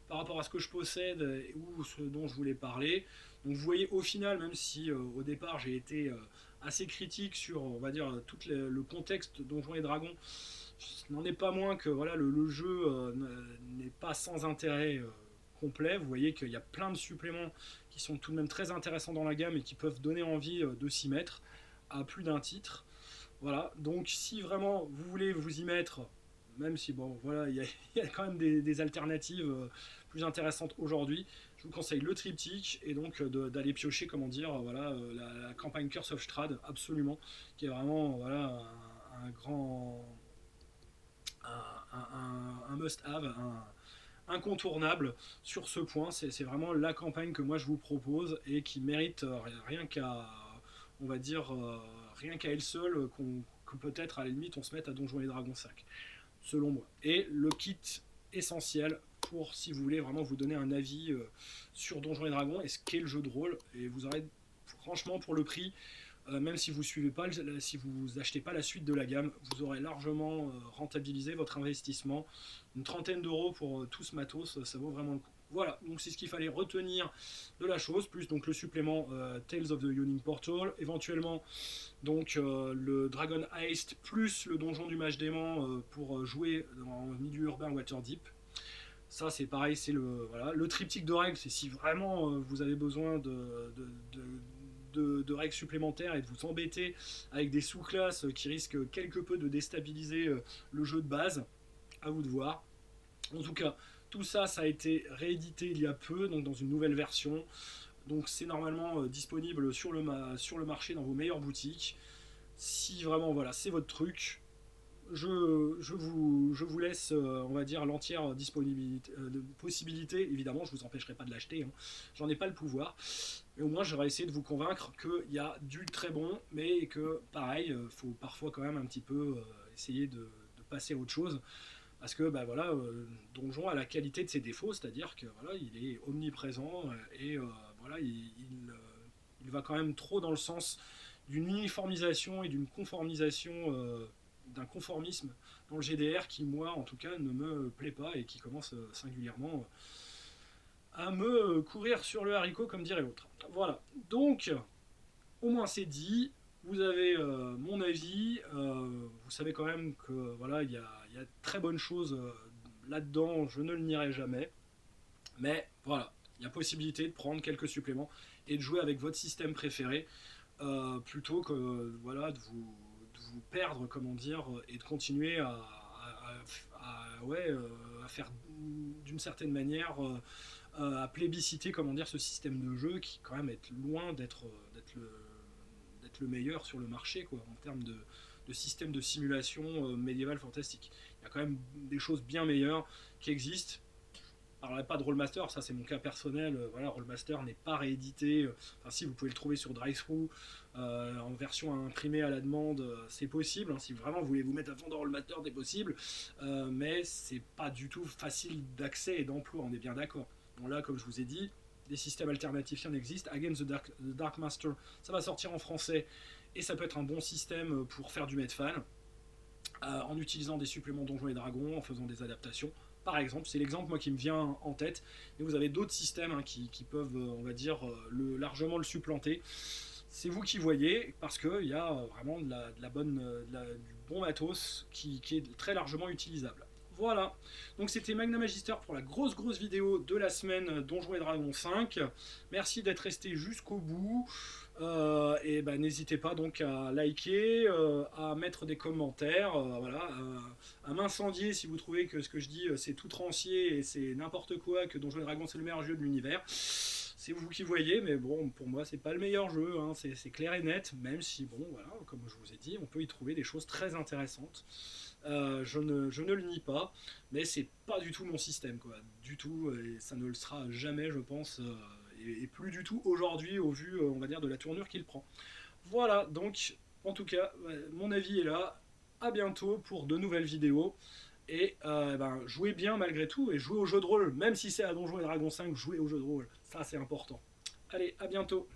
par rapport à ce que je possède ou ce dont je voulais parler. Donc vous voyez, au final, même si au départ j'ai été assez critique sur, on va dire, tout le contexte Donjons et Dragons, n'en est pas moins que voilà, le jeu n'est pas sans intérêt complet. Vous voyez qu'il y a plein de suppléments qui sont tout de même très intéressants dans la gamme et qui peuvent donner envie de s'y mettre à plus d'un titre. Voilà, donc si vraiment vous voulez vous y mettre, même si bon voilà, il y a quand même des alternatives plus intéressantes aujourd'hui, je vous conseille le triptyque et donc d'aller piocher, comment dire, voilà, la campagne Curse of Strahd, absolument, qui est vraiment voilà, un grand un must-have, incontournable sur ce point. C'est vraiment la campagne que moi je vous propose et qui mérite rien qu'à, on va dire, rien qu'à elle seule, que peut-être à la limite on se mette à Donjons et Dragons 5, selon moi. Et le kit essentiel pour, si vous voulez vraiment vous donner un avis sur Donjons et Dragons et ce qu'est le jeu de rôle, et vous aurez franchement pour le prix, même si vous suivez pas, si vous achetez pas la suite de la gamme, vous aurez largement rentabilisé votre investissement. Une trentaine d'euros pour tout ce matos, ça vaut vraiment le coup. Voilà, donc c'est ce qu'il fallait retenir de la chose, plus donc le supplément Tales of the Yawning Portal, éventuellement donc le Dragon Heist, plus le donjon du mage dément pour jouer en milieu urbain Waterdeep. Ça c'est pareil, c'est le triptyque de règles, c'est si vraiment vous avez besoin de règles supplémentaires et de vous embêter avec des sous-classes qui risquent quelque peu de déstabiliser le jeu de base. À vous de voir. En tout cas, tout ça, ça a été réédité il y a peu, donc dans une nouvelle version. Donc c'est normalement disponible sur le marché dans vos meilleures boutiques. Si vraiment voilà, c'est votre truc, je vous laisse, on va dire, l'entière disponibilité, possibilité. Évidemment, je vous empêcherai pas de l'acheter, hein. J'en ai pas le pouvoir. Mais au moins, j'aurais essayé de vous convaincre qu'il y a du très bon, mais que, pareil, faut parfois quand même un petit peu essayer de passer à autre chose. Parce que, bah voilà, Donjon a la qualité de ses défauts, c'est-à-dire que voilà, il est omniprésent et voilà, il va quand même trop dans le sens d'une uniformisation et d'une conformisation, d'un conformisme dans le GDR qui, moi, en tout cas, ne me plaît pas et qui commence singulièrement à me courir sur le haricot, comme dirait l'autre. Voilà, donc, au moins c'est dit, vous avez mon avis, vous savez quand même que voilà, il y a de très bonnes choses là-dedans, je ne le nierai jamais, mais voilà, il y a possibilité de prendre quelques suppléments et de jouer avec votre système préféré, plutôt que voilà, de vous perdre, comment dire, et de continuer ouais, à faire d'une certaine manière, à plébisciter, comment dire, ce système de jeu qui quand même est loin d'être le meilleur sur le marché, quoi, en termes de système de simulation médiévale fantastique. Il y a quand même des choses bien meilleures qui existent. Alors, pas de Rollmaster, ça c'est mon cas personnel. Voilà, Rollmaster n'est pas réédité. Enfin, si vous pouvez le trouver sur Drive-Thru en version imprimée à la demande, c'est possible. Hein, si vraiment vous voulez vous mettre à fond dans Rollmaster, c'est possible. Mais c'est pas du tout facile d'accès et d'emploi, on est bien d'accord. Bon, là, comme je vous ai dit, des systèmes alternatifs, il en existe. Against the Dark Master, ça va sortir en français et ça peut être un bon système pour faire du Medfan en utilisant des suppléments Donjons et Dragons, en faisant des adaptations. Par exemple, c'est l'exemple moi qui me vient en tête. Et vous avez d'autres systèmes hein, qui peuvent, on va dire, largement le supplanter. C'est vous qui voyez, parce qu'il y a vraiment du bon matos qui est très largement utilisable. Voilà, donc c'était Magna Magister pour la grosse vidéo de la semaine Donjons et Dragons 5. Merci d'être resté jusqu'au bout. Et ben, n'hésitez pas donc à liker, à mettre des commentaires, voilà, à m'incendier si vous trouvez que ce que je dis c'est tout rancier et c'est n'importe quoi, que Donjons et Dragons c'est le meilleur jeu de l'univers. C'est vous qui voyez, mais bon, pour moi c'est pas le meilleur jeu, hein, c'est clair et net, même si bon, voilà, comme je vous ai dit, on peut y trouver des choses très intéressantes. Je ne le nie pas, mais c'est pas du tout mon système, quoi, du tout, et ça ne le sera jamais, je pense. Et plus du tout aujourd'hui au vu, on va dire, de la tournure qu'il prend. Voilà, donc en tout cas, mon avis est là. À bientôt pour de nouvelles vidéos. Et ben, jouez bien malgré tout et jouez au jeu de rôle. Même si c'est à Donjons et Dragons 5, jouez au jeu de rôle. Ça, c'est important. Allez, à bientôt.